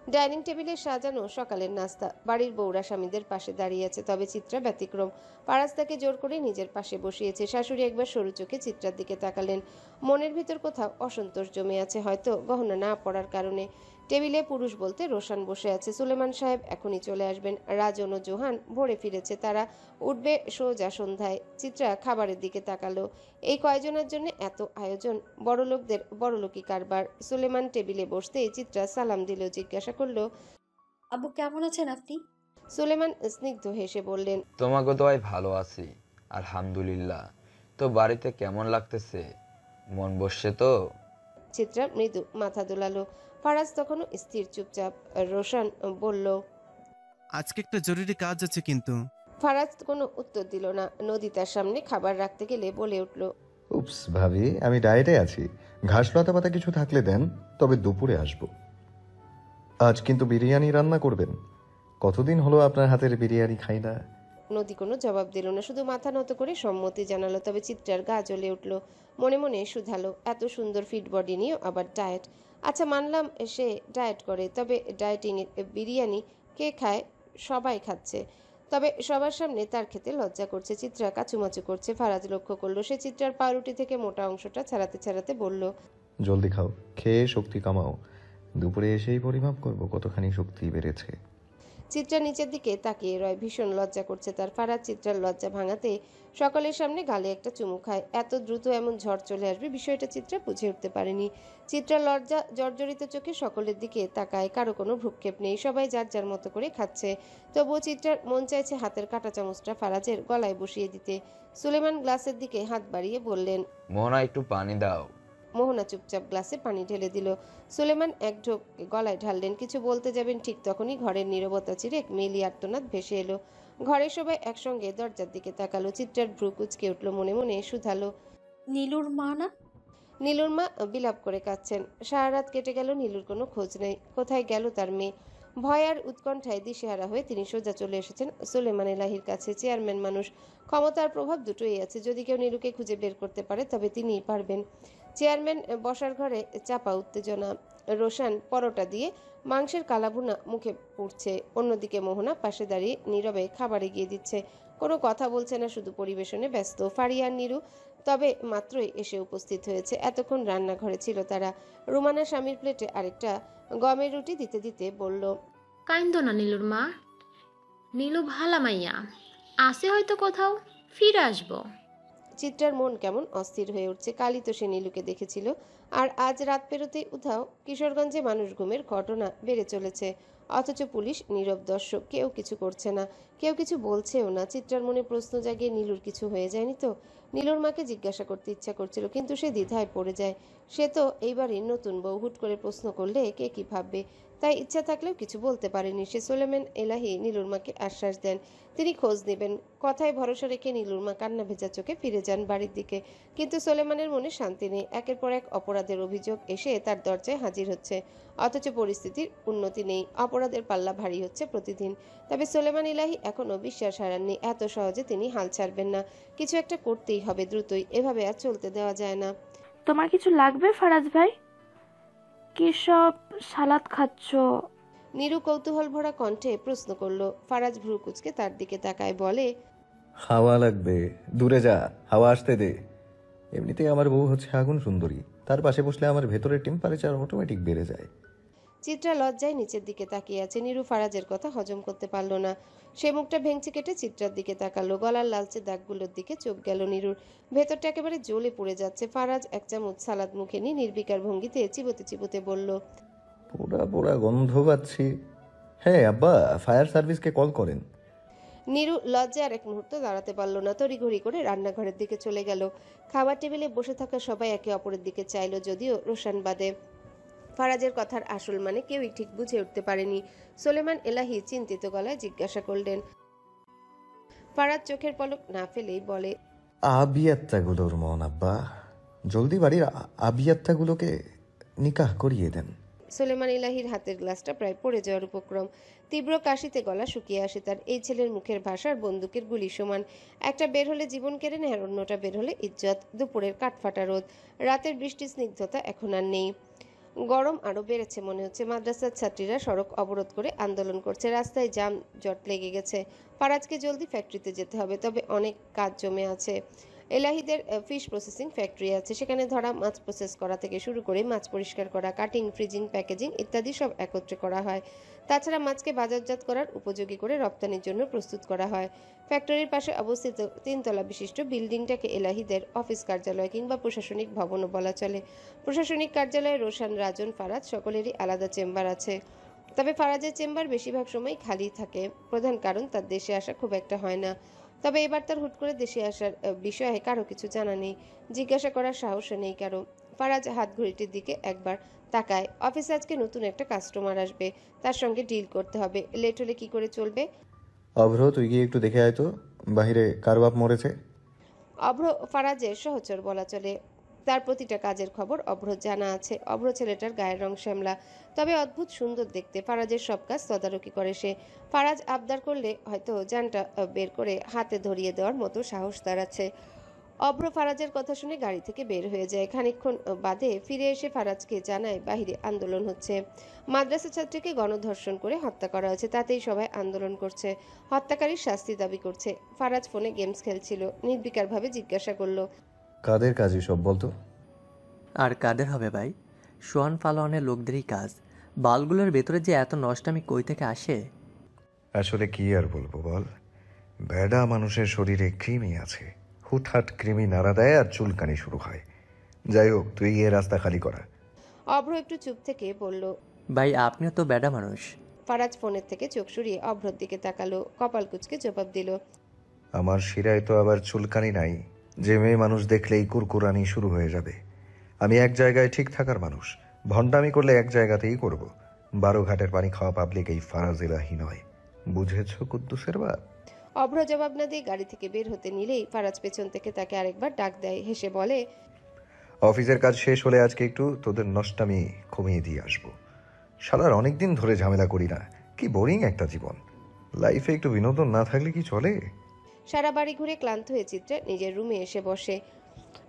Dining টেবিলে সাজানো সকালের নাস্তা। বাড়ির বউরা স্বামীদের পাশে দাঁড়িয়ে আছে, তবে চিত্রা ব্যতিক্রম। ফারাজ তাকে জোর করে নিজের পাশে বসিয়েছে। শাশুড়ি একবার সরু চোখে চিত্রার দিকে তাকালেন। মনের ভিতর কোথাও অসন্তোষ জমে আছে, হয়তো গহনা না পড়ার কারণে। টেবিলে পুরুষ বলতে রোশান বসে আছে। সুলেমান সাহেব এখনই চলে আসবেন। রাজন ও জোহান ভোরে ফিরেছে, তারা উঠবে সোজা সন্ধ্যায়। চিত্রা খাবারের দিকে তাকালো। এই কয়জনের জন্য এত আয়োজন? বড়লোকদের বড়লোকি কারবার। সুলেমান টেবিলে বসতেই চিত্রা সালাম দিল। জিজ্ঞাসা করলো, আব্বু কেমন আছেন আপনি? সুলেমান স্নিগ্ধ হেসে বললেন, তোমাকে দোয়ায় ভালো আছি আলহামদুলিল্লাহ। তো বাড়িতে কেমন লাগতেছে? মন বসছে তো? চিত্রা মৃদু মাথা দোলালো। ফারাজ তখনও স্থির চুপচাপ। রোশান বলল, আজকে একটা জরুরি কাজ আছে কিন্তু। ফারাজ কোনো উত্তর দিল না। নদী তার সামনে খাবার রাখতে গেলে বলে উঠল, উপস ভাবি, আমি ডায়েটে আছি। ঘাস লতা পাতা কিছু থাকলে দেন, তবে দুপুরে আসবো। আজ কিন্তু বিরিয়ানি রান্না করবেন। কতদিন হলো আপনার হাতের বিরিয়ানি খাই না। নদী কোনো জবাব দিল না, শুধু মাথা নত করে সম্মতি জানালো। তবে চিত্রার গা জ্বলে উঠল। মনে মনে শুধালো, এত সুন্দর ফিট বডি নিয়েও আবার ডায়েট। আচ্ছা মানলাম সে ডায়েট করে, তবে ডায়েটিংয়ের বিরিয়ানি কে খায়? সবাই খাচ্ছে, তবে সবার সামনে তার খেতে লজ্জা করছে। চিত্রা কাচুমাচু করছে। ফারাজ লক্ষ্য করলো সে চিত্রার পাউরুটি থেকে মোটা অংশটা ছাড়াতে ছাড়াতে বলল, জলদি খাও, খেয়ে শক্তি কামাও। দুপুরে এসেই পরিমাপ করব কতখানি শক্তি বেড়েছে। চিত্রা নিচের দিকে তাকিয়ে রয়, ভীষণ লজ্জা করছে তার। ফারাজ চিত্রার লজ্জা ভাঙাতে সকলের সামনে গালে একটা চুমু খায়। এত দ্রুত এমন ঝড় চলে আসবে বিষয়টা চিত্রা বুঝে উঠতে পারেনি। চিত্রার লজ্জা জর্জরিত চোখে সকলের দিকে তাকায়, কারো কোনো ভ্রুক্ষেপ নেই, সবাই যার যার মতো করে খাচ্ছে। তবুও চিত্রার মন চাইছে হাতের কাঁটা চামচটা ফারাজের গলায় বসিয়ে দিতে। সুলেমান গ্লাসের দিকে হাত বাড়িয়ে বললেন, মোহনা একটু পানি দাও। মোহনা চুপচাপ গ্লাসে পানি ঢেলে দিল। সুলেমান এক ঢোক গলায় ঢাললেন, কিছু বলতে যাবেন ঠিক তখনই ঘরের নীরবতা চিরে এক মেলি আর্তনাদ ভেসে এলো। ঘরে সবাই একসঙ্গে দরজার দিকে তাকালো। চিত্রার ভ্রু কুচকে উঠল, মনে মনে শুধালো, নীলুর মা না? নীলুর মা বিলাপ করে কাঁদছেন। সারা রাত কেটে গেল, নীলুর কোনো খোঁজ নেই। কোথায় গেল তার মেয়ে? ভয় আর উৎকণ্ঠায় দিশেহারা হয়ে তিনি সোজা চলে এসেছেন সুলেমান এলাহির কাছে। চেয়ারম্যান মানুষ, ক্ষমতার প্রভাব দুটোই আছে। যদি কেউ নীলুকে খুঁজে বের করতে পারে তবে তিনিই পারবেন। চেয়ারম্যান বসার ঘরে চাপা উত্তেজনা। রোশান পরোটা দিয়ে মাংসের কালাভুনা মুখে পুড়ছে। অন্যদিকে মোহনা পাশে দাঁড়িয়ে নীরবে খাবার এগিয়ে দিচ্ছে, কোনো কথা বলছে না, শুধু পরিবেশনে ব্যস্ত। ফারিয়া আর নীরু তবে মাত্রই এসে উপস্থিত হয়েছে। এতক্ষণ রান্নাঘরে ছিল তারা। রুমানা স্বামীর প্লেটে আরেকটা গমের রুটি দিতে দিতে বলল, কাইন্দ না নীলুর মা, নীলু ভালা মাইয়া আসে হয়তো কোথাও, ফিরে আসবো। চিত্রার মন কেমন অস্থির হয়ে উঠছে। কালই তো সে নীলুকে দেখেছিল, আর আজ রাত পেরোতেই উধাও। কিশোরগঞ্জে মানুষ গুমের ঘটনা বেড়ে চলেছে, অথচ পুলিশ নীরব দর্শক, কেউ কিছু করছে না, কেউ কিছু বলছেও না। চিত্রার মনে প্রশ্ন জাগিয়ে নীলুর কিছু হয়ে যায়নি তো? নীলুর মাকে জিজ্ঞাসা করতে ইচ্ছা করছিল, কিন্তু সে দ্বিধায় পড়ে যায়। সে তো এইবারই নতুন বউ, হুট করে প্রশ্ন করলে কে কি ভাববে, তাই ইচ্ছা থাকলেও কিছু বলতে পারেনি সে। সুলেমান এলাহি নীলুর মাকে আশ্বাস দেন তিনি খোঁজ নেবেন। কথায় ভরসা রেখে নীলুর মা কান্না ভেজা চোখে ফিরে যান বাড়ির দিকে। কিন্তু সুলেমানের মনে শান্তি নেই। একের পর এক অপরাধের অভিযোগ এসে তার দরজায় হাজির হচ্ছে, অথচ পরিস্থিতির উন্নতি নেই। অপরাধের পাল্লা ভারী হচ্ছে প্রতিদিন। তবে সুলেমান ইলাহি এখনও বিশ্বাস হারাননি, এত সহজে তিনি হাল ছাড়বেন না। কিছু একটা করতেই হবে দ্রুতই, এভাবে আর চলতে দেওয়া যায় না। তোমার কিছু লাগবে ফারাজ ভাই? কি সব সালাদ খাচ্ছ? নীরু কৌতূহল ভরা কণ্ঠে প্রশ্ন করলো। ফারাজ ভ্রু কুচকে তার দিকে তাকায়, বলে, হাওয়া লাগবে, দূরে যা, হাওয়া আসতে দে। এমনিতেই আমার বউ হচ্ছে আগুন সুন্দরী, তার পাশে বসলে আমার ভেতরের টেম্পারেচার অটোমেটিক বেড়ে যায়। চিত্রা লজ্জায় নিচের দিকে তাকিয়ে আছে। নীরু ফারাজের কথা হজম করতে পারল না। সে মুখটা ভেঙচি কেটে চিত্রার দিকে তাকালো। গলার লালচে দাগগুলোর দিকে চোখ গেল নীরুর। ভেতরটা একেবারে জ্বলে পড়ে যাচ্ছে। ফারাজ এক চামচ সালাদ মুখে নিয়ে নির্বিকার ভঙ্গিতে চিবোতে চিবোতে বলল, পোড়া পোড়া গন্ধ পাচ্ছি। হ্যাঁ আব্বা, ফায়ার সার্ভিসকে কল করেন। নীরু লজ্জায় আর এক মুহূর্ত দাঁড়াতে পারল না, তড়িঘড়ি করে রান্নাঘরের দিকে চলে গেল। খাবার টেবিলে বসে থাকা সবাই একে অপরের দিকে চাইল, যদিও রোশান বাদে। ফারাজের কথার আসল মানে কেউই ঠিক বুঝে উঠতে পারেনি। সুলেমান এলাহি চিন্তিত গলায় জিজ্ঞাসা করলেন। ফারাজ চোখের পলক না ফেলেই বলে, আবিয়াত্তাগুলোর মন আব্বা, জলদি বাড়ির আবিয়াত্তাগুলোকে নিকাহ করিয়ে দেন। সুলেমান ইলাহির হাতের গ্লাসটা প্রায় পড়ে যাওয়ার উপক্রম। তীব্র কাশিতে গলা শুকিয়ে আসে তার। এই ছেলের মুখের ভাষার বন্দুকের গুলি সমান। একটা বের হলে জীবন কেড়ে নেয়, আর অন্যটা বের হলে ইজ্জত। দুপুরের কাঠফাটা রোদ, রাতের বৃষ্টি স্নিগ্ধতা এখন আর নেই। গরম আরো বেড়েছে মনে হচ্ছে। মাদ্রাসার ছাত্রীরা সড়ক অবরোধ করে আন্দোলন করছে, রাস্তায় জাম জট লেগে গেছে। ফারাজকে জলদি ফ্যাক্টরিতে যেতে হবে, তবে অনেক কাজ জমে আছে। এলাহিদের ফিশ প্রসেসিং ফ্যাক্টরি আছে, সেখানে ধরা মাছ প্রসেস করা থেকে শুরু করে মাছ পরিষ্কার করা, কাটিং, ফ্রিজিং, প্যাকেজিং ইত্যাদি সব একত্রে করা হয়। তাছাড়া মাছকে বাজারজাত করার উপযোগী করে রপ্তানির জন্য প্রস্তুত করা হয়। ফ্যাক্টরির পাশে অবস্থিত 3 তলা বিশিষ্ট বিল্ডিংটাকে এলাহিদের অফিস কার্যালয় কিংবা প্রশাসনিক ভবনও বলা চলে। প্রশাসনিক কার্যালয়ে রোশান, রাজন, ফারাজ সকলেরই আলাদা চেম্বার আছে। তবে ফারাজের চেম্বার বেশিরভাগ সময় খালি থাকে। প্রধান কারণ তার দেশে আসা খুব একটা হয় না। তবে এবার তার হুট করে দেশে আসার বিষয়ে কারো কিছু জানা নেই, জিজ্ঞাসা করার সাহসও নেই কারো। ফারাজ হাত ঘড়িটির দিকে একবার তাকায়। অফিসে আজকে নতুন একটা কাস্টমার আসবে, তার সঙ্গে ডিল করতে হবে। লেট হলে কি করে চলবে? অভ্র, তুই গিয়ে একটু দেখে আয় তো, বাহিরে কার বাপ মরেছে। অভ্র ফারাজের সহচর বলা চলে। তার প্রতিটা কাজের খবর অভ্র জানা আছে। অভ্র ছেলেটার গায়ের রং শ্যামলা, তবে অদ্ভুত সুন্দর দেখতে। ফারাজের সব কাজ তদারকি করে সে। ফারাজ আবদার করলে হয়তো জানটা বের করে হাতে ধরিয়ে দেওয়ার মতো সাহস তার আছে। অভ্র ফারাজের কথা শুনে গাড়ি থেকে বের হয়ে যায়। খানিকক্ষণ বাদে ফিরে এসে ফারাজকে জানায় বাহিরে আন্দোলন হচ্ছে। মাদ্রাসা ছাত্রীকে গণধর্ষণ করে হত্যা করা হয়েছে, তাতেই সবাই আন্দোলন করছে, হত্যাকারীর শাস্তি দাবি করছে। ফারাজ ফোনে গেমস খেলছিল, নির্বিকারভাবে জিজ্ঞাসা করলো, কাদের কাজই সব বলতো? আর কাদের হবে ভাই? সোয়ান ফালোয়ানের লোকদেরই কাজ। বালগুলোর ভেতরে যে এত নষ্টামি কই থেকে আসে? আসলে কি আর বলবো বল, ভেড়া মানুষের শরীরে কৃমি আছে, হুটহাট কৃমি নাড়া দেয় আর চুলকানি শুরু হয়। যাই হোক, তুই গিয়ে রাস্তা খালি করা। অভ্র একটু চুপ থেকে বলল। ভাই আপনিও তো বেডা মানুষ। ফারাজ ফোনের থেকে চোখ সরিয়ে অভ্রর দিকে তাকালো, কপাল কুঁচকে জবাব দিল। আমার শিরায় তো আবার চুলকানি নাই যে মেয়ে মানুষ দেখলেই কুরকুরানি শুরু হয়ে যাবে। আমি এক জায়গায় ঠিক থাকার মানুষ, ভণ্ডামি করলে এক জায়গাতেই করব। 12 ঘাটের পানি খাওয়া পাবলিক এই ফারাজ এলাহি নয়, বুঝেছো কুদ্দুসের বাপ? অভ্র জবাব না দিয়ে গাড়ি থেকে বের হতে নিলেই ফারাজ পেছন থেকে তাকে আরেকবার ডাক দেয়, হেসে বলে, অফিসের কাজ শেষ হলে আজকে একটু তোদের নষ্টামি কমিয়ে দিয়ে আসবো। শালার অনেকদিন ধরে ঝামেলা করি না, কি বোরিং একটা জীবন। লাইফে একটু বিনোদন না থাকলে কি চলে? সারা বাড়ি ঘুরে ক্লান্ত হয়ে চিত্রা নিজের রুমে এসে বসে।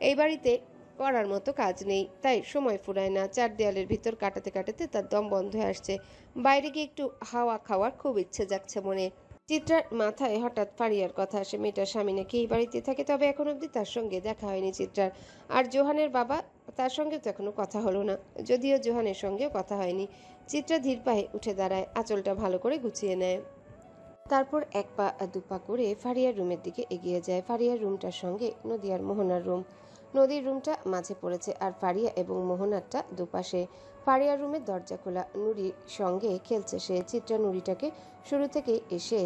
এই বাড়িতে করার মতো কাজ নেই, তাই সময় ফুরায় না। 4 দেয়ালের ভিতর কাটাতে কাটাতে তার দম বন্ধ হয়ে আসছে। বাইরে গিয়ে একটু হাওয়া খাওয়ার খুব ইচ্ছে যাচ্ছে মনে। চিত্রার মাথায় হঠাৎ ফারিয়ার কথা আসে। মেয়েটার স্বামী নাকি এই বাড়িতে থাকে, তবে এখন অবধি তার সঙ্গে দেখা হয়নি চিত্রার। আর জোহানের বাবা, তার সঙ্গে তো এখনো কথা হলো না, যদিও জোহানের সঙ্গেও কথা হয়নি। চিত্রা ধীর পায়ে উঠে দাঁড়ায়, আঁচলটা ভালো করে গুছিয়ে নেয়। তারপর 1 পা 2 পা করে ফারিয়ার রুমের দিকে এগিয়ে যায়। ফারিয়ার রুমটার সঙ্গে নদী আর মোহনার রুম। নদীর রুমটা মাঝে পড়েছে আর ফারিয়া এবং মোহনারটা দুপাশে। ফারিয়ার রুমের দরজা খোলা, নুরির সঙ্গে খেলছে সে। চিত্রা নুরিটাকে শুরু থেকেই এসে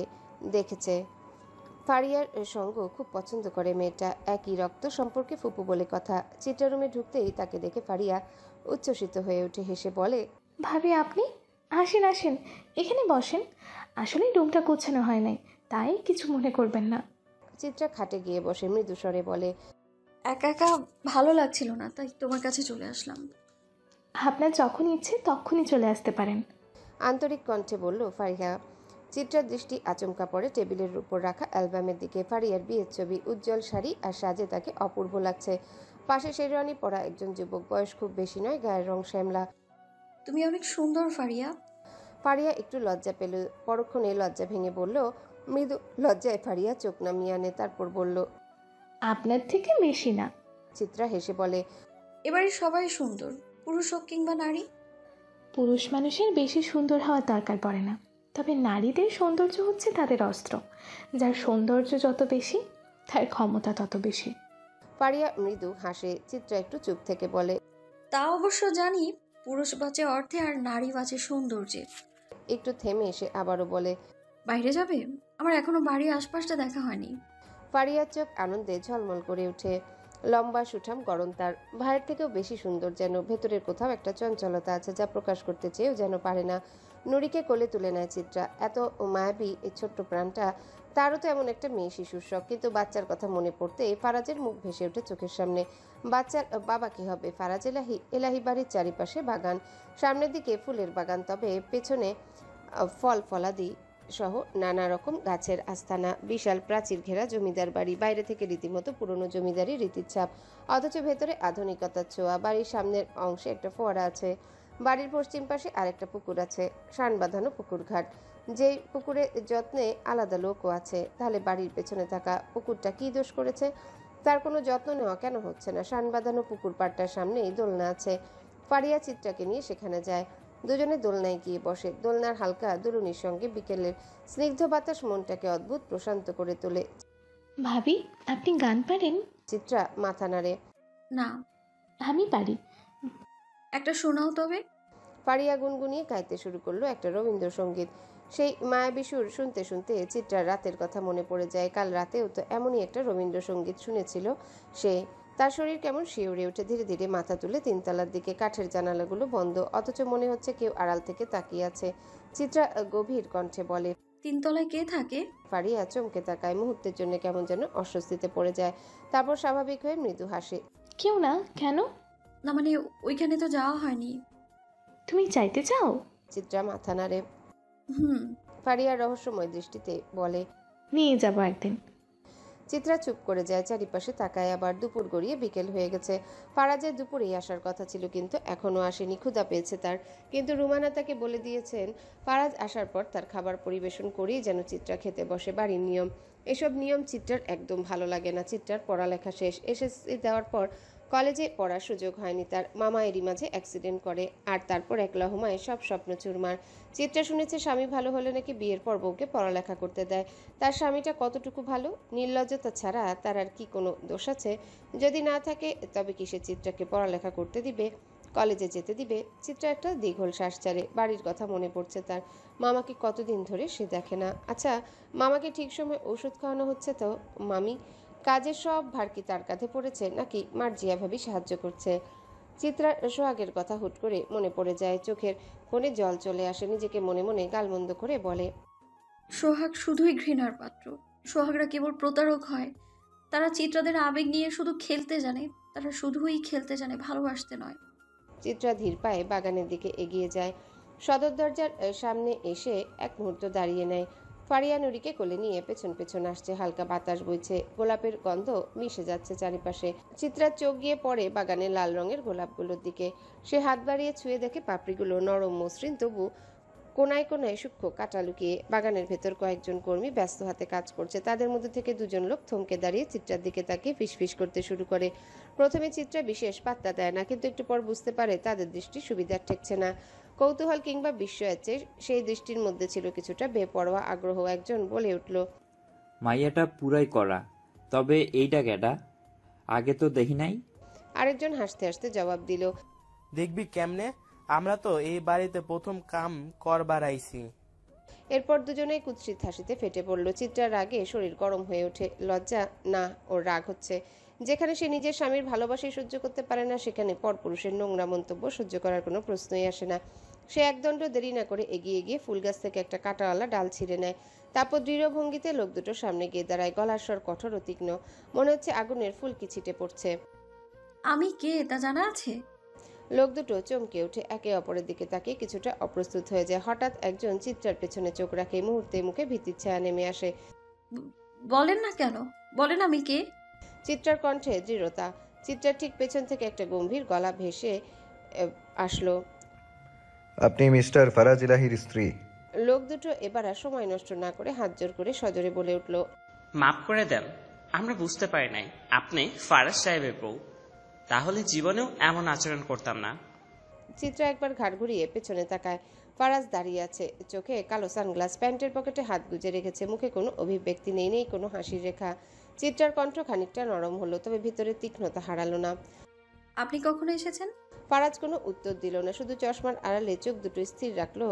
দেখেছে। ফারিয়ার সঙ্গ খুব পছন্দ করে মেয়েটা, একই রক্ত সম্পর্কে ফুপু বলে কথা। চিত্রা রুমে ঢুকতেই তাকে দেখে ফারিয়া উচ্ছ্বসিত হয়ে উঠে, হেসে বলে, ভাবি আপনি আসেন আসেন, এখানে বসেন। আসলে রুমটা গোছানো হয় নাই, তাই কিছু মনে করবেন না। চিত্রা খাটে গিয়ে বসে মৃদু স্বরে বলে, একা একা ভালো লাগছিল না, তাই তোমার কাছে চলে আসলাম। আপনার যখন ইচ্ছে তখনই চলে আসতে পারেন, আন্তরিক কণ্ঠে বলল ফারিয়া। চিত্রার দৃষ্টি আচমকা পড়ে টেবিলের উপর রাখা অ্যালবামের দিকে। ফারিয়ার বিয়ের ছবি, উজ্জ্বল শাড়ি আর সাজে তাকে অপূর্ব লাগছে। পাশে শেরওয়ানি পরা একজন যুবক, বয়স খুব বেশি নয়, গায়ের রং শ্যামলা। তুমি অনেক সুন্দর ফারিয়া। ফারিয়া একটু লজ্জা পেল, পরক্ষণে লজ্জা ভেঙে বলল। মৃদু লজ্জায় ফারিয়া চোখ নামিয়ে আনে, তারপর বলল, আপনার থেকে বেশি না। চিত্রা হেসে বলে, এবারে সবাই সুন্দর, পুরুষ হোক কিংবা নারী। পুরুষ মানুষের বেশি সুন্দর হওয়ার দরকার পড়ে না, তবে নারীদের সৌন্দর্য হচ্ছে তাদের অস্ত্র। যার সৌন্দর্য যত বেশি, তার ক্ষমতা তত বেশি। ফারিয়া মৃদু হাসে। চিত্রা একটু চুপ থেকে বলে, তা অবশ্য জানি, পুরুষ বাঁচে অর্থে আর নারী বাঁচে সৌন্দর্যে। একটু থেমে এসে আবারও বলে, বাইরে যাবে? আমার এখনো বাড়ির আশপাশটা দেখা হয়নি। ফারিয়ার চোখ আনন্দে ঝলমল করে ওঠে। লম্বা সুঠাম গরম তার, ভাইয়ের থেকেও বেশি সুন্দর যেন। ভেতরের কোথাও একটা চঞ্চলতা আছে যা প্রকাশ করতে চেয়েও যেন পারে না। নুরিকে কোলে তুলে নেয় চিত্রা। এত মায়াবী এই ছোট্ট প্রাণটা, তারও তো এমন একটা মেয়ে শিশুর শখ। কিন্তু বাচ্চার কথা মনে পড়তে ফারাজের মুখ ভেসে ওঠে চোখের সামনে। বাচ্চার বাবা কি হবে? ফারাজ এলাহি। এলাহি বাড়ির চারিপাশে বাগান, সামনের দিকে ফুলের বাগান, তবে পেছনে ফল ফলাদি সহ নানা রকম গাছের আস্তানা। বিশাল প্রাচীর ঘেরা জমিদার বাড়ি, বাইরে থেকে রীতিমতো পুরনো জমিদারি রীতির ছাপ, অথচ ভেতরে আধুনিকতার ছোঁয়া। বাড়ির সামনের অংশে একটা ফোয়ারা আছে, বাড়ির পশ্চিম পাশে আরেকটা পুকুর আছে, শান বাঁধানো পুকুর ঘাট। যেই পুকুরে যত্নে আলাদা লোকও আছে। তাহলে বাড়ির পেছনে থাকা পুকুরটা কি দোষ করেছে? তার কোনো যত্ন নেওয়া কেন হচ্ছে না? শান বাঁধানো পুকুর পাড়টার সামনেই দোলনা আছে। ফারিয়া চিত্রাকে নিয়ে সেখানে যায়। দুজনে দোলনায় গিয়ে বসে। দোলনার হালকা দুলুনির সঙ্গে বিকেলের স্নিগ্ধ বাতাস মনটাকে অদ্ভুত প্রশান্ত করে তোলে। ভাবি আপনি গান পারেন? চিত্রা মাথা নাড়ে, না। আমি পারি। একটা শোনাও তবে। ফারিয়া গুনগুনিয়ে গাইতে শুরু করলো একটা রবীন্দ্রসঙ্গীত। সেই মায়াবী সুর শুনতে শুনতে চিত্রার রাতের কথা মনে পড়ে যায়। কাল রাতেও তো এমনই একটা রবীন্দ্রসঙ্গীত শুনেছিল সে। তার শরীর কেমন শিউরে ওঠে। ধীরে ধীরে মাথা তুলে 3 তলার দিকে। কাঠের জানালাগুলো বন্ধ, অথচ মনে হচ্ছে কেউ আড়াল থেকে তাকিয়ে আছে। চিত্রা গভীর কণ্ঠে বলে, 3 তলায় কে থাকে? ফারিয়া চমকে তাকায়, মুহূর্তের জন্য কেমন যেন অস্বস্তিতে পড়ে যায়। তারপর স্বাভাবিক হয়ে মৃদু হাসে। কেউ না। কেন? না মানে ওইখানে তো যাওয়া হয়নি। তুমি চাইতে চাও? চিত্রা মাথা নাড়ে। হুম। ফারিয়া রহস্যময় দৃষ্টিতে বলে, নিয়ে যাবো একদিন। চিত্রা চুপ করে যায়, চারিপাশে তাকায়। আবার দুপুর গড়িয়ে বিকেল হয়ে গেছে। ফারাজের দুপুরেই আসার কথা ছিল, কিন্তু এখনো আসেনি। ক্ষুধা পেয়েছে তার, কিন্তু রুমানা তাকে বলে দিয়েছেন ফারাজ আসার পর তার খাবার পরিবেশন করেই যেন চিত্রা খেতে বসে। বাড়ির নিয়ম, এসব নিয়ম চিত্রার একদম ভালো লাগে না। চিত্রার পড়ালেখা শেষ, এসএসসি দেওয়ার পর কলেজে পড়ার সুযোগ হয়নি তার, মামা এরই মাঝে অ্যাক্সিডেন্ট করে, আর তারপর এক লহমায় সব স্বপ্ন চুরমার। চিত্রা শুনেছে স্বামী ভালো হলে নাকি বিয়ের পর বউকে পড়ালেখা করতে দেয়। তার স্বামীটা কতটুকু ভালো? নির্লজ্জতা ছাড়া তার আর কি কোনো দোষ আছে? যদি না থাকে তবে কি সে চিত্রাকে পড়ালেখা করতে দিবে, কলেজে যেতে দিবে? চিত্রা একটা দীঘল শ্বাস ছাড়ে। বাড়ির কথা মনে পড়ছে তার। মামাকে কতদিন ধরে সে দেখে না। আচ্ছা, মামাকে ঠিক সময় ওষুধ খাওয়ানো হচ্ছে তো? মামি কাজের সব ভার কি তার কাঁধে পড়েছে, নাকি মার্জিয়া ভাবি সাহায্য করছে? চিত্রার সোহাগের কথা হুট করে মনে পড়ে যায়, চোখের কোণে জল চলে আসে। নিজেকে মনে মনে গালমন্দ করে বলে, সোহাগ শুধুই ঘৃণার পাত্র। সোহাগরা কেবল প্রতারক হয়। তারা চিত্রাদের আবেগ নিয়ে শুধু খেলতে জানে। তারা শুধুই খেলতে জানে, ভালোবাসতে নয়। চিত্রা ধীর পায়ে বাগানের দিকে এগিয়ে যায়। সদর দরজার সামনে এসে এক মুহূর্ত দাঁড়িয়ে নেয়। ফারিয়া নুরিকে কোলে নিয়ে পেছন পেছন আসছে। হালকা বাতাস বইছে, গোলাপের গন্ধ মিশে যাচ্ছে চারিপাশে। চিত্রার চোখ গিয়ে পড়ে বাগানের লাল রঙের গোলাপগুলোর দিকে। সে হাত বাড়িয়ে ছুঁয়ে দেখে পাপড়িগুলো নরম মসৃণ, তবু কোনায় কোনায় সূক্ষ্ম কাটা লুকিয়ে। বাগানের ভেতর কয়েকজন কর্মী ব্যস্ত হাতে কাজ করছে। তাদের মধ্যে থেকে দুজন লোক থমকে দাঁড়িয়ে চিত্রার দিকে তাকিয়ে ফিসফিস করতে শুরু করে। প্রথমে চিত্রা বিশেষ পাত্তা দেয় না, কিন্তু একটু পর বুঝতে পারে তাদের দৃষ্টি সুবিধার ঠেকছে না। কৌতূহল কিংবা বিস্ময়ের চেয়ে সেই দৃষ্টির মধ্যে ছিল কিছুটা বেপরোয়া আগ্রহ। একজন বলে উঠল, মাইয়াটা পুরাই করা, তবে এইটা কেডা? আগে তো দেখি নাই। আরেকজন হাসতে হাসতে জবাব দিল, দেখবি কেমনে, আমরা তো এই বাড়িতে প্রথম কাম করবার আইছি। এরপর দুজনেই কুৎসিত হাসিতে ফেটে পড়ল। চিত্রার রাগে শরীর গরম হয়ে ওঠে। লজ্জা না, ওর রাগ হচ্ছে। যেখানে সে নিজের স্বামীর ভালোবাসাই সহ্য করতে পারে না, সেখানে পরপুরুষের নোংরা মন্তব্য সহ্য করার কোনো প্রশ্নই আসে না। সে একদণ্ড দেরি না করে এগিয়ে গিয়ে ফুল গাছ থেকে একটা কাঁটাওয়ালা ডাল ছিঁড়ে নেয়। তারপর দৃঢ় ভঙ্গিতে লোক দুটো সামনে গিয়ে দাঁড়ায়। গলার স্বর কঠোর ও তীক্ষ্ণ, মনে হচ্ছে আগুনের ফুলকি ছিটে পড়ছে। আমি কে তা জানা আছে? লোক দুটো চমকে উঠে একে অপরের দিকে তাকিয়ে কিছুটা অপ্রস্তুত হয়ে যায়। হঠাৎ একজন চিত্রার পেছনে চোখ রাখে। মুহূর্তে মুখে ভীতির ছায়া নেমে আসে। বলেন না কেন, বলেন আমি কে? চিত্রার কণ্ঠে দৃঢ়তা। চিত্রার ঠিক পেছন থেকে একটা গম্ভীর গলা ভেসে আসলো, আপনি মিস্টার ফারাজ ইলাহির স্ত্রী? লোক দুটো এবার আর সময় নষ্ট না করে হাত জোর করে সজোরে বলে উঠল, মাফ করে দেন, আমরা বুঝতে পারি নাই আপনি ফারাজ সাহেবের বউ। তাহলে জীবনেও এমন আচরণ করতাম না। চিত্রা একবার ঘাড় ঘুরিয়ে পেছনে তাকায়। ফারাজ দাঁড়িয়ে আছে, চোখে কালো সানগ্লাস, প্যান্টের পকেটে হাত গুজে রেখেছে। মুখে কোনো অভিব্যক্তি নেই, নেই কোনো হাসির রেখা। চিত্রার কণ্ঠ খানিকটা নরম হলো, তবে ভিতরে তীক্ষ্ণতা হারালো না। আপনি কখন এসেছেন? ফারাজ কোনো উত্তর দিল না, শুধু চশমার আড়ালে চোখ দুটো স্থির রাখলো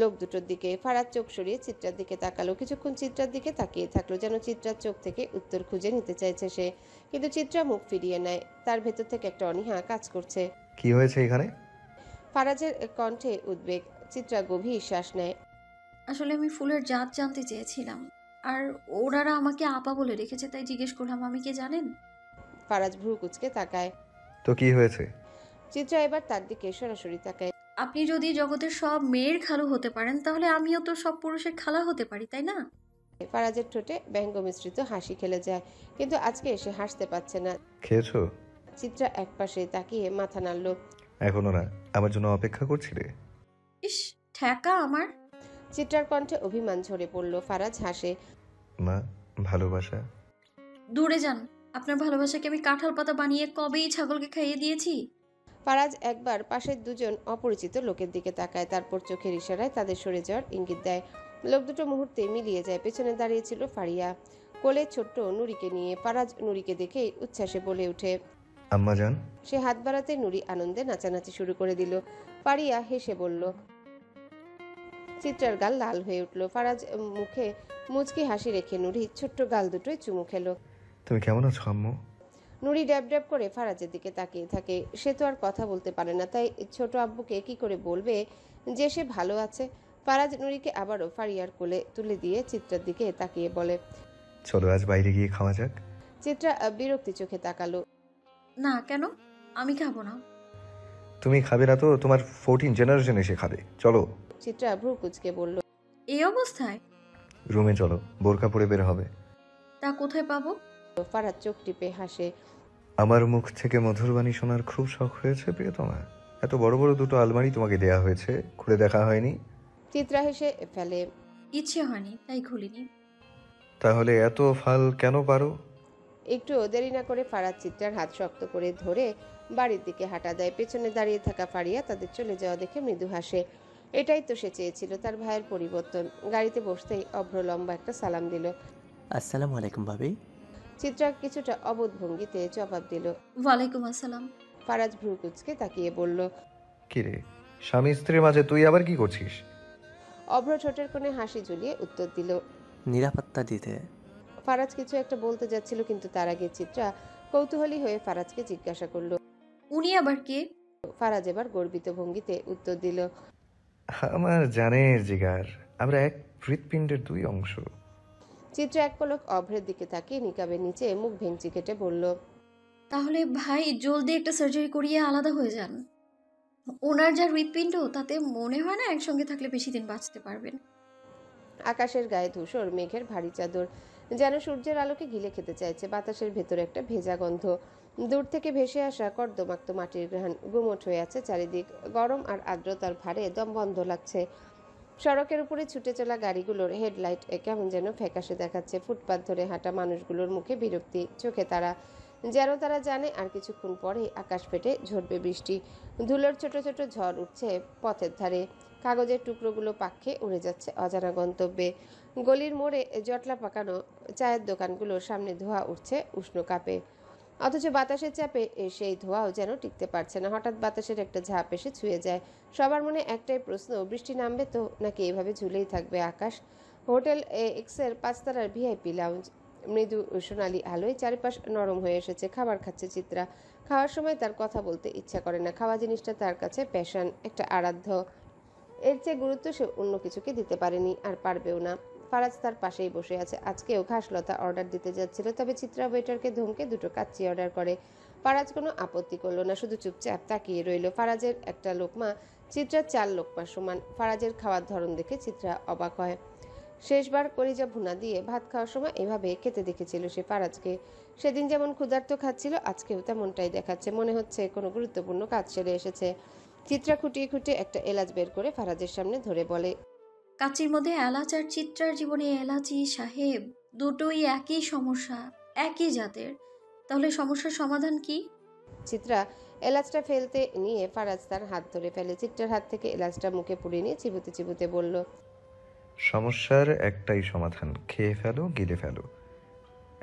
লোক দুটোর দিকে। ফারাজ চোখ সরিয়ে চিত্রার দিকে তাকালো। কিছুক্ষণ চিত্রার দিকে তাকিয়ে থাকলো, যেন চিত্রার চোখ থেকে উত্তর খুঁজে নিতে চাইছে সে। কিন্তু চিত্রা মুখ ফিরিয়ে নেয়। তার ভেতর থেকে একটা অনীহা কাজ করছে। কি হয়েছে এখানে? ফারাজের কণ্ঠে উদ্বেগ। চিত্রা গভীর শ্বাস নেয়। আসলে আমি ফুলের জাত জানতে চেয়েছিলাম, আর ওনারা আমাকে আপা বলে রেখেছে, তাই জিজ্ঞেস করলাম আমি কে জানেন? ফারাজ ভ্রু কুঁচকে তাকায়। তো কি হয়েছে? চিত্রা এবার তার দিকে সরাসরি তাকায়। আপনি যদি জগতের সব মেয়ের খালু হতে পারেন, তাহলে আমিও তো সব পুরুষের খালা হতে পারি, তাই না? ফারাজের ঠোঁটে ব্যঙ্গ মিশ্রিত হাসি খেলে যায়, কিন্তু আজকে সে হাসতে পারছে না। খেয়েছো? চিত্রা একপাশে তাকিয়ে মাথা নাড়ল। এখনো না? আমার জন্য অপেক্ষা করছিলে? ইস, ঠেকা আমার। চিত্রার কণ্ঠে অভিমান ঝরে পড়ল। ফারাজ হাসে। মা, ভালোবাসা? দূরে যান, আপনার ভালোবাসাকে আমি কাঁঠাল পাতা বানিয়ে কবেই ছাগলকে খাইয়ে দিয়েছি। ফারাজ একবার পাশের দুজন অপরিচিত লোকের দিকে তাকায়, তারপর চোখের ইশারায় তাদের সরে যাওয়ার ইঙ্গিত দেয়। লোক দুটো মুহূর্তে মিলিয়ে যায়। পেছনে দাঁড়িয়েছিল ফারিয়া, কোলে ছোট্ট নুরিকে নিয়ে। ফারাজ নুরিকে দেখেই উচ্ছ্বাসে বলে ওঠে, আম্মা জান। সে হাত বাড়াতে নুরি আনন্দে নাচানাচি শুরু করে দিল। ফারিয়া হেসে বলল। চিত্রার গাল লাল হয়ে উঠল। ফারাজ মুখে মুচকি হাসি রেখে নুরি ছোট্ট গাল দুটোই চুমু খেলো। তুমি কেমন আছো আম্মু? নুরি ড্যাব ড্যাব করে ফারাজের দিকে তাকিয়ে থাকে। সে তো আর কথা বলতে পারে না, তাই ছোট আব্বুকে কি করে বলবে যে সে ভালো আছে। ফারাজ নুরিকে আবারও ফারিয়ার কোলে তুলে দিয়ে চিত্রার দিকে তাকিয়ে বলে, চলো আজ বাইরে গিয়ে খাওয়া যাক। চিত্রা বিরক্তি চোখে তাকালো। না, কেন? আমি খাবো না। তুমি খাবে না তো তোমার 14 জেনারেশন এসে খাবে। চলো। চিত্রা ভ্রু কুঁচকে বলল, এই অবস্থায়? রুমে চলো, বোরকা পরে বের হবে। তা কোথায় পাবো? ফারাজ চোখ টিপে হাসে। আমার মুখ থেকে মধুর বাণী শোনার খুব শখ হয়েছে প্রিয়তমা। এত বড় বড় দুটো আলমারি তোমাকে দেয়া হয়েছে, খুলে দেখা হয়নি? চিত্রা হেসে ফেলে। ইচ্ছে হয়নি, তাই খুলিনি। তাহলে এত ফাল কেন পারো? একটুও দেরি না করে ফারাজ চিত্রার হাত শক্ত করে ধরে বাড়ির দিকে হাঁটা দেয়। পেছনে দাঁড়িয়ে থাকা ফারিয়া তাদের চলে যাওয়া দেখে মৃদু হাসে। এটাই তো সে চেয়েছিল, তার ভাইয়ের পরিবর্তন। গাড়িতে বসতেই অভ্র লম্বা একটা সালাম দিল। আসসালামু আলাইকুম ভাবি। চিত্রা কিছুটা অবোধ ভঙ্গিতে জবাব দিল। ওয়ালাইকুম আসসালাম। ফারাজ ভ্রু কুঁচকে তাকিয়ে বলল, কিরে, স্বামী স্ত্রীর মাঝে তুই আবার কি করছিস? অভ্র ঠোঁটের কোণে হাসি ঝুলিয়ে উত্তর দিল, নিরাপত্তা দিতে। ফারাজ কিছু একটা বলতে যাচ্ছিল, কিন্তু তার আগে চিত্রা কৌতূহলী হয়ে ফারাজকে জিজ্ঞাসা করলো, উনি আবার কে? ফারাজ এবার গর্বিত ভঙ্গিতে উত্তর দিল, আমার জানের জিগার, আমরা এক হৃৎপিণ্ডের দুই অংশ। চিত্রা এক পলক অভ্রের দিকে তাকিয়ে নিকাবের নিচে মুখ ভেঙচি কেটে বলল, তাহলে ভাই জলদি একটা সার্জারি করিয়ে আলাদা হয়ে যান। ওনার যা হৃৎপিণ্ড, তাতে মনে হয় না একসঙ্গে থাকলে বেশি দিন বাঁচতে পারবেন। আকাশের গায়ে ধূসর মেঘের ভারী চাদর, যেন সূর্যের আলোকে গিলে খেতে চাইছে। বাতাসের ভেতরে একটা ভেজা গন্ধ, দূর থেকে ভেসে আসা কর্দমাক্ত মাটির ঘ্রাণ। গুমোট হয়ে আছে চারিদিক, গরম আর আর্দ্রতার ভারে দম বন্ধ লাগছে। সড়কের উপরে ছুটে চলা গাড়িগুলোর হেডলাইট কেমন যেন ফ্যাকাশে দেখাচ্ছে। ফুটপাত ধরে হাঁটা মানুষগুলোর মুখে বিরক্তি, চোখে তারা, যেন তারা জানে আর কিছুক্ষণ পরে আকাশ ফেটে ঝরবে বৃষ্টি। ধুলোর ছোট ছোট ঝড় উঠছে পথের ধারে, কাগজের টুকরোগুলো পাক্ষে উড়ে যাচ্ছে অজানা গন্তব্যে। গলির মোড়ে জটলা পাকানো চায়ের দোকানগুলোর সামনে ধোঁয়া উঠছে উষ্ণ কাপে, অথচ বাতাসের চাপে সেই ধোঁয়াও যেন টিকতে পারছে না। হঠাৎ বাতাসের একটা ঝাঁপ এসে ছুঁয়ে যায়। সবার মনে একটাই প্রশ্ন, বৃষ্টি নামবে তো, নাকি এভাবে ঝুলেই থাকবে আকাশ? হোটেল এক্সের 5 তলার ভিআইপি লাউঞ্জ, মৃদু সোনালি আলোয় চারিপাশ নরম হয়ে এসেছে। খাবার খাচ্ছে চিত্রা। খাওয়ার সময় তার কথা বলতে ইচ্ছা করে না। খাওয়া জিনিসটা তার কাছে প্যাশন, একটা আরাধ্য। এর চেয়ে গুরুত্ব সে অন্য কিছুকে দিতে পারেনি, আর পারবেও না। ফারাজ তার পাশেই বসে আছে। আজকেও ঘাসলতা অর্ডার দিতে যাচ্ছিল, তবে চিত্রা ওয়েটারকে ধমকে 2টো কাচ্চি অর্ডার করে। ফারাজ কোনো আপত্তি করলো না, শুধু চুপচাপ তাকিয়ে রইল। ফারাজের একটা লোকমা চিত্রার 4 লোকমার সমান। ফারাজের খাওয়ার ধরন দেখে চিত্রা অবাক হয়। শেষবার কলিজা ভুনা দিয়ে ভাত খাওয়ার সময় এভাবে খেতে দেখেছিল সে ফারাজকে। সেদিন যেমন ক্ষুধার্ত খাচ্ছিল, আজকেও তেমনটাই দেখাচ্ছে। মনে হচ্ছে কোনো গুরুত্বপূর্ণ কাজ সেরে এসেছে। চিত্রা খুঁটিয়ে খুঁটিয়ে একটা এলাচ বের করে ফারাজের সামনে ধরে বলে, কাচির মধ্যে এলাচ আর চিত্রার জীবনে এলাচি সাহেব, দুটোই একই সমস্যা, একই জাতের। তাহলে সমস্যার সমাধান কি? চিত্রা এলাচটা ফেলতে নিয়ে ফারাজ তার হাত ধরে ফেলে। চিত্রার হাত থেকে এলাচটা মুখে পুড়ে নিয়ে চিবুতে চিবুতে বলল, সমস্যার একটাই সমাধান, খেয়ে ফেলো, গিলে ফেলো।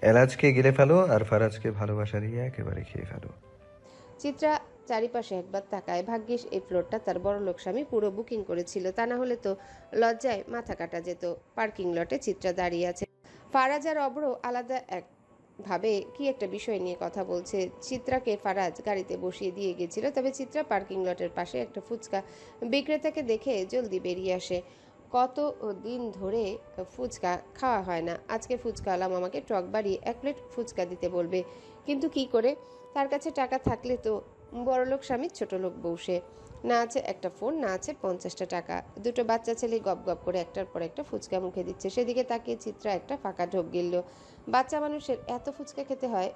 এলাচকে গিলে ফেলো আর ফারাজকে ভালোবাসা দিয়ে একেবারে খেয়ে ফেলো। চিত্রা চারিপাশে একবার তাকায়। ভাগ্যিস এই ফ্লোরটা তার বড়লোক স্বামী পুরো বুকিং করেছিল, তা না হলে তো লজ্জায় মাথা কাটা যেত। পার্কিং লটে চিত্রা দাঁড়িয়ে আছে। ফারাজ আর অভ্র আলাদা এক ভাবে কি একটা বিষয় নিয়ে কথা বলছে। চিত্রাকে ফারাজ গাড়িতে বসিয়ে দিয়ে গেছিল, তবে চিত্রা পার্কিং লটের পাশে একটা ফুচকা বিক্রেতাকে দেখে জলদি বেরিয়ে আসে। কত দিন ধরে ফুচকা খাওয়া হয় না, আজকে ফুচকাওয়ালা মামাকে টক বাড়িয়ে 1 প্লেট ফুচকা দিতে বলবে। কিন্তু কি করে? তার কাছে টাকা থাকলে তো বড়লোক স্বামীর ছোট লোক বউসে। না আছে একটা ফোন, না আছে 50টা টাকা। 2টো বাচ্চা ছেলে গপ গপ করে একটার পর একটা ফুচকা মুখে দিচ্ছে। সেদিকে তাকিয়ে চিত্রা একটা ফাঁকা ঢোক গিলল। বাচ্চা মানুষের এত ফুচকা খেতে হয়?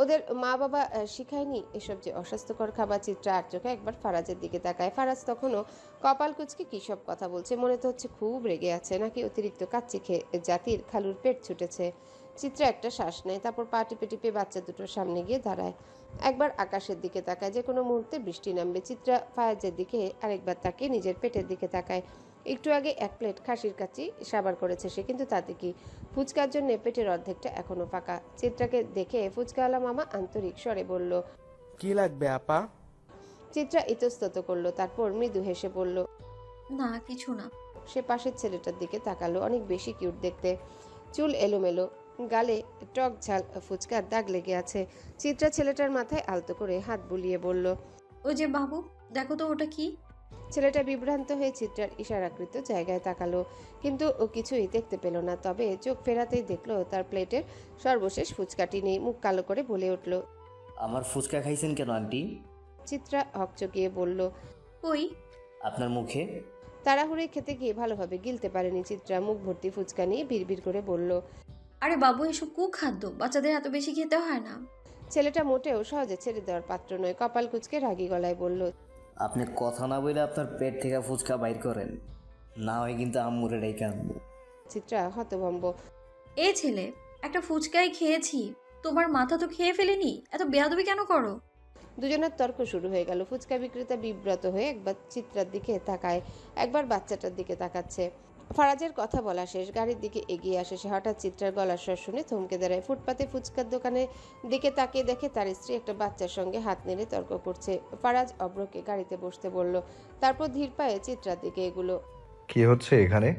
ওদের মা বাবা শিখায়নি এসব যে অস্বাস্থ্যকর খাবার? চিত্রা আর চোখে একবার ফারাজের দিকে তাকায়। ফারাজ তখনও কপাল কুচকে কী সব কথা বলছে। মনে তো হচ্ছে খুব রেগে আছে, নাকি অতিরিক্ত কাচ্চি খেয়ে জাতির খালুর পেট ছুটেছে। চিত্রা একটা শ্বাস নেয়, তারপর পা টিপে টিপে বাচ্চা দুটোর সামনে গিয়ে দাঁড়ায়। একবার আকাশের দিকে তাকায়, যে কোনো মুহূর্তে বৃষ্টি নামবে। চিত্রা ফায়াজের দিকে আরেকবার তাকিয়ে নিজের পেটের দিকে তাকায়। একটু আগে 1 প্লেট খাসির কাচ্চি সাবার করেছে সে, কিন্তু তাতে কি? ফুচকার জন্য পেটের অর্ধেকটা এখনো ফাঁকা। চিত্রাকে দেখে ফুচকাওয়ালা মামা আন্তরিক স্বরে বলল, কি লাগবে আপা? চিত্রা ইতস্তত করলো, তারপর মৃদু হেসে বলল, না কিছু না। সে পাশের ছেলেটার দিকে তাকালো। অনেক বেশি কিউট দেখতে, চুল এলোমেলো, গালে টক ঝাল ফুচকার দাগ লেগে আছে। চিত্রা ছেলেটার মাথায় আলতো করে হাত বুলিয়ে বলল, ওই যে বাবু, দেখো তো ওটা কি? ছেলেটা বিভ্রান্ত হয়ে চিত্রার ইশারাকৃত জায়গায় তাকালো, কিন্তু ও কিছুই দেখতে পেল না। তবে চোখ ফেরাতেই দেখলো তার প্লেটের সর্বশেষ ফুচকাটি নেই। মুখ কালো করে বলে উঠল, আমার ফুচকা খাইছেন কেন আন্টি? চিত্রা হকচকিয়ে বলল, ওই আপনার মুখে। তাড়াহুড়ে খেতে গিয়ে ভালোভাবে গিলতে পারেনি চিত্রা। মুখ ভর্তি ফুচকা নিয়ে বিড়বিড় করে বলল, আরে বাবু, এসব কুখাদ্য, বাচ্চাদের এত বেশি খেতে হয় না। ছেলেটা মোটেও সহজে ছেড়ে দেওয়ার পাত্র নয়। কপাল কুচকে রাগী গলায় বলল, আপনি কথা না বলে আপনার পেট থেকে ফুচকা বাইর করেন, না হয় কিন্তু আম্মুরে ডেকে আনবো। চিত্রা হতভম্ব। এ ছেলে, একটা ফুচকাই খেয়েছি, তোমার মাথা তো খেয়ে ফেলেনি, এত বেয়াদবি কেন করো? দুজনের তর্ক শুরু হয়ে গেল। ফুচকা বিক্রেতা বিব্রত হয়ে একবার চিত্রার দিকে তাকায়, একবার বাচ্চাটার দিকে তাকাচ্ছে। ফারাজের কথা বলা শেষ, গাড়ির দিকে এগিয়ে আসে সে। হঠাৎ চিত্রার গলার স্বর শুনে থমকে দাঁড়ায়। ফুটপাতে ফুচকার দোকানের দিকে তাকিয়ে দেখে তার স্ত্রী একটা বাচ্চার সঙ্গে হাত নেড়ে তর্ক করছে। ফারাজ অব্রকে গাড়িতে বসতে বলল, তারপর ধীর পায়ে চিত্রার দিকে এগুলো। কি হচ্ছে এখানে?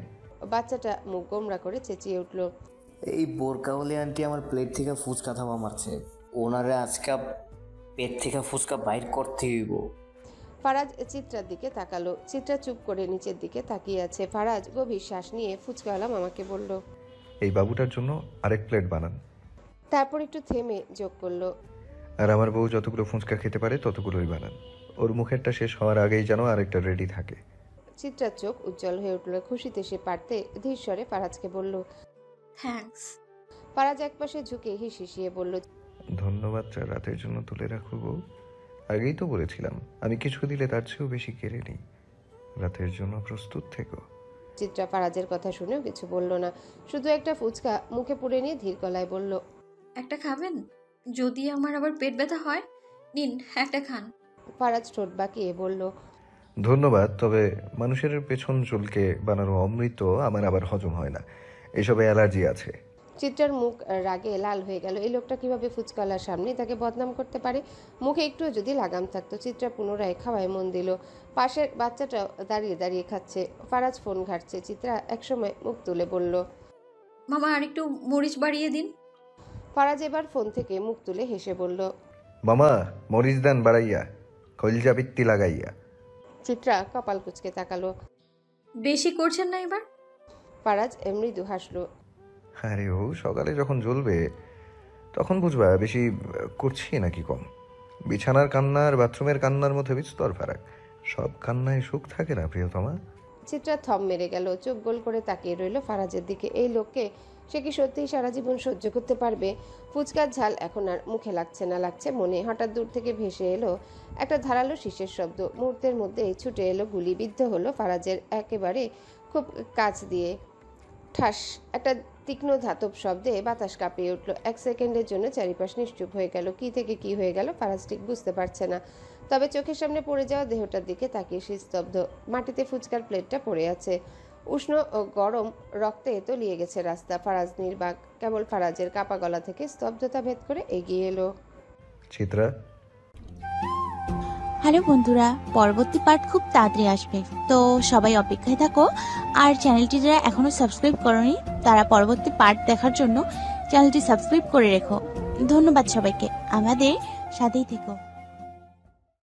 বাচ্চাটা মুখ গোমরা করে চেঁচিয়ে উঠল, এই বোরকাওয়ালি আন্টি আমার প্লেট থেকে ফুচকা থামা মারছে, ওনারে আজকা পেট থেকে ফুচকা বাইর করতে হইব। ফারাজ চিত্রার দিকে তাকালো। চিত্রা চুপ করে নিচের দিকে তাকিয়ে আছে। ফারাজ গভীর শ্বাস নিয়ে ফুচকাওয়ালা মামাকে বলল, এই বাবুটার জন্য আরেক প্লেট বানান। তারপর একটু থেমে যোগ করলো, আর আমার বউ যতগুলো ফুচকা খেতে পারে ততগুলোই বানান। ওর মুখেরটা শেষ হওয়ার আগেই যেন আরেকটা রেডি থাকে। চিত্রার চোখ উজ্জ্বল হয়ে উঠল। খুশিতে সে পারতে ধীর স্বরে ফারাজকে বলল, থ্যাঙ্কস। ফারাজ একপাশে ঝুঁকে হিসিয়ে বলল, ধন্যবাদ রাতের জন্য তুলে রাখো বউ। আগেই তো বলেছিলাম আমি কিছু দিলে তার চেয়েও বেশি কেড়ে নিই। রাতের জন্য প্রস্তুত থেকো। চিত্রা ফারাজের কথা শুনেও কিছু বলল না, শুধু একটা ফুচকা মুখে পুড়ে নিয়ে ধীর গলায় বলল, একটা খাবেন? যদি আমার আবার পেট ব্যথা হয়, নিন একটা খান। ফারাজ ঠোঁট বাঁকিয়ে বলল, ধন্যবাদ, তবে মানুষের পেছন চুলকে বানানো অমৃত আমার আবার হজম হয় না, এসবে অ্যালার্জি আছে। চিত্রার মুখ রাগে লাল হয়ে গেল। এই লোকটা কিভাবে ফুচকাওয়ালার সামনে তাকে বদনাম করতে পারে? মুখে একটু যদি লাগাম থাকতো। চিত্রা পুনরায় খাওয়ায় মন দিল। পাশের বাচ্চাটা দাঁড়িয়ে দাঁড়িয়ে খাচ্ছে। ফারাজ ফোন ঘাটছে। চিত্রা একসময় মুখ তুলে বলল, মামা আর একটু মরিচ বাড়িয়ে দিন। ফারাজ এবার ফোন থেকে মুখ তুলে হেসে বলল, মামা মরিচ দেন বাড়াইয়া, কলজা পিত্তি লাগাইয়া। চিত্রা কপাল কুঁচকে তাকালো। বেশি করছেন না এবার? ফারাজ মৃদু হাসলো। আরে ও সকালে যখন জ্বলবে তখন বুঝবা বেশি করছি নাকি কম। বিছানার কান্না আর বাথরুমের কান্নার মধ্যে বিস্তর ফারাক। সব কান্নায় সুখ থাকে না প্রিয়তমা। চিত্রা থম মেরে গেল। চোখ গোল করে তাকিয়ে রইল ফারাজের দিকে। এই লোককে সে কি সত্যিই সারা জীবন সহ্য করতে পারবে? ফুচকার ঝাল এখন আর মুখে লাগছে না, লাগছে মনে। হঠাৎ দূর থেকে ভেসে এলো একটা ধারালো শীষের শব্দ। মুহূর্তের মধ্যে ছুটে এলো গুলি। বিদ্ধ হলো ফারাজের একেবারে খুব কাছ দিয়ে। ঠাস একটা তীক্ষ্ণ ধাতব শব্দে বাতাস কাঁপিয়ে উঠল। এক সেকেন্ডের জন্য চারিপাশ নিশ্চুপ হয়ে গেল। কি থেকে কি হয়ে গেল ফারাজ ঠিক বুঝতে পারছে না। তবে চোখের সামনে পড়ে যাওয়া দেহটার দিকে তাকিয়ে সে স্তব্ধ। মাটিতে ফুচকার প্লেটটা পড়ে আছে। উষ্ণ ও গরম রক্তে তলিয়ে গেছে রাস্তা। ফারাজ নির্বাক। কেবল ফারাজের কাপা গলা থেকে স্তব্ধতা ভেদ করে এগিয়ে এলো, চিত্রা। হ্যালো বন্ধুরা, পরবর্তী পার্ট খুব তাড়াতাড়ি আসবে, তো সবাই অপেক্ষায় থাকো। আর চ্যানেলটি যারা এখনো সাবস্ক্রাইব করোনি তারা পরবর্তী পার্ট দেখার জন্য চ্যানেলটি সাবস্ক্রাইব করে রেখো। ধন্যবাদ সবাইকে, আমাদের সাথেই থেকো।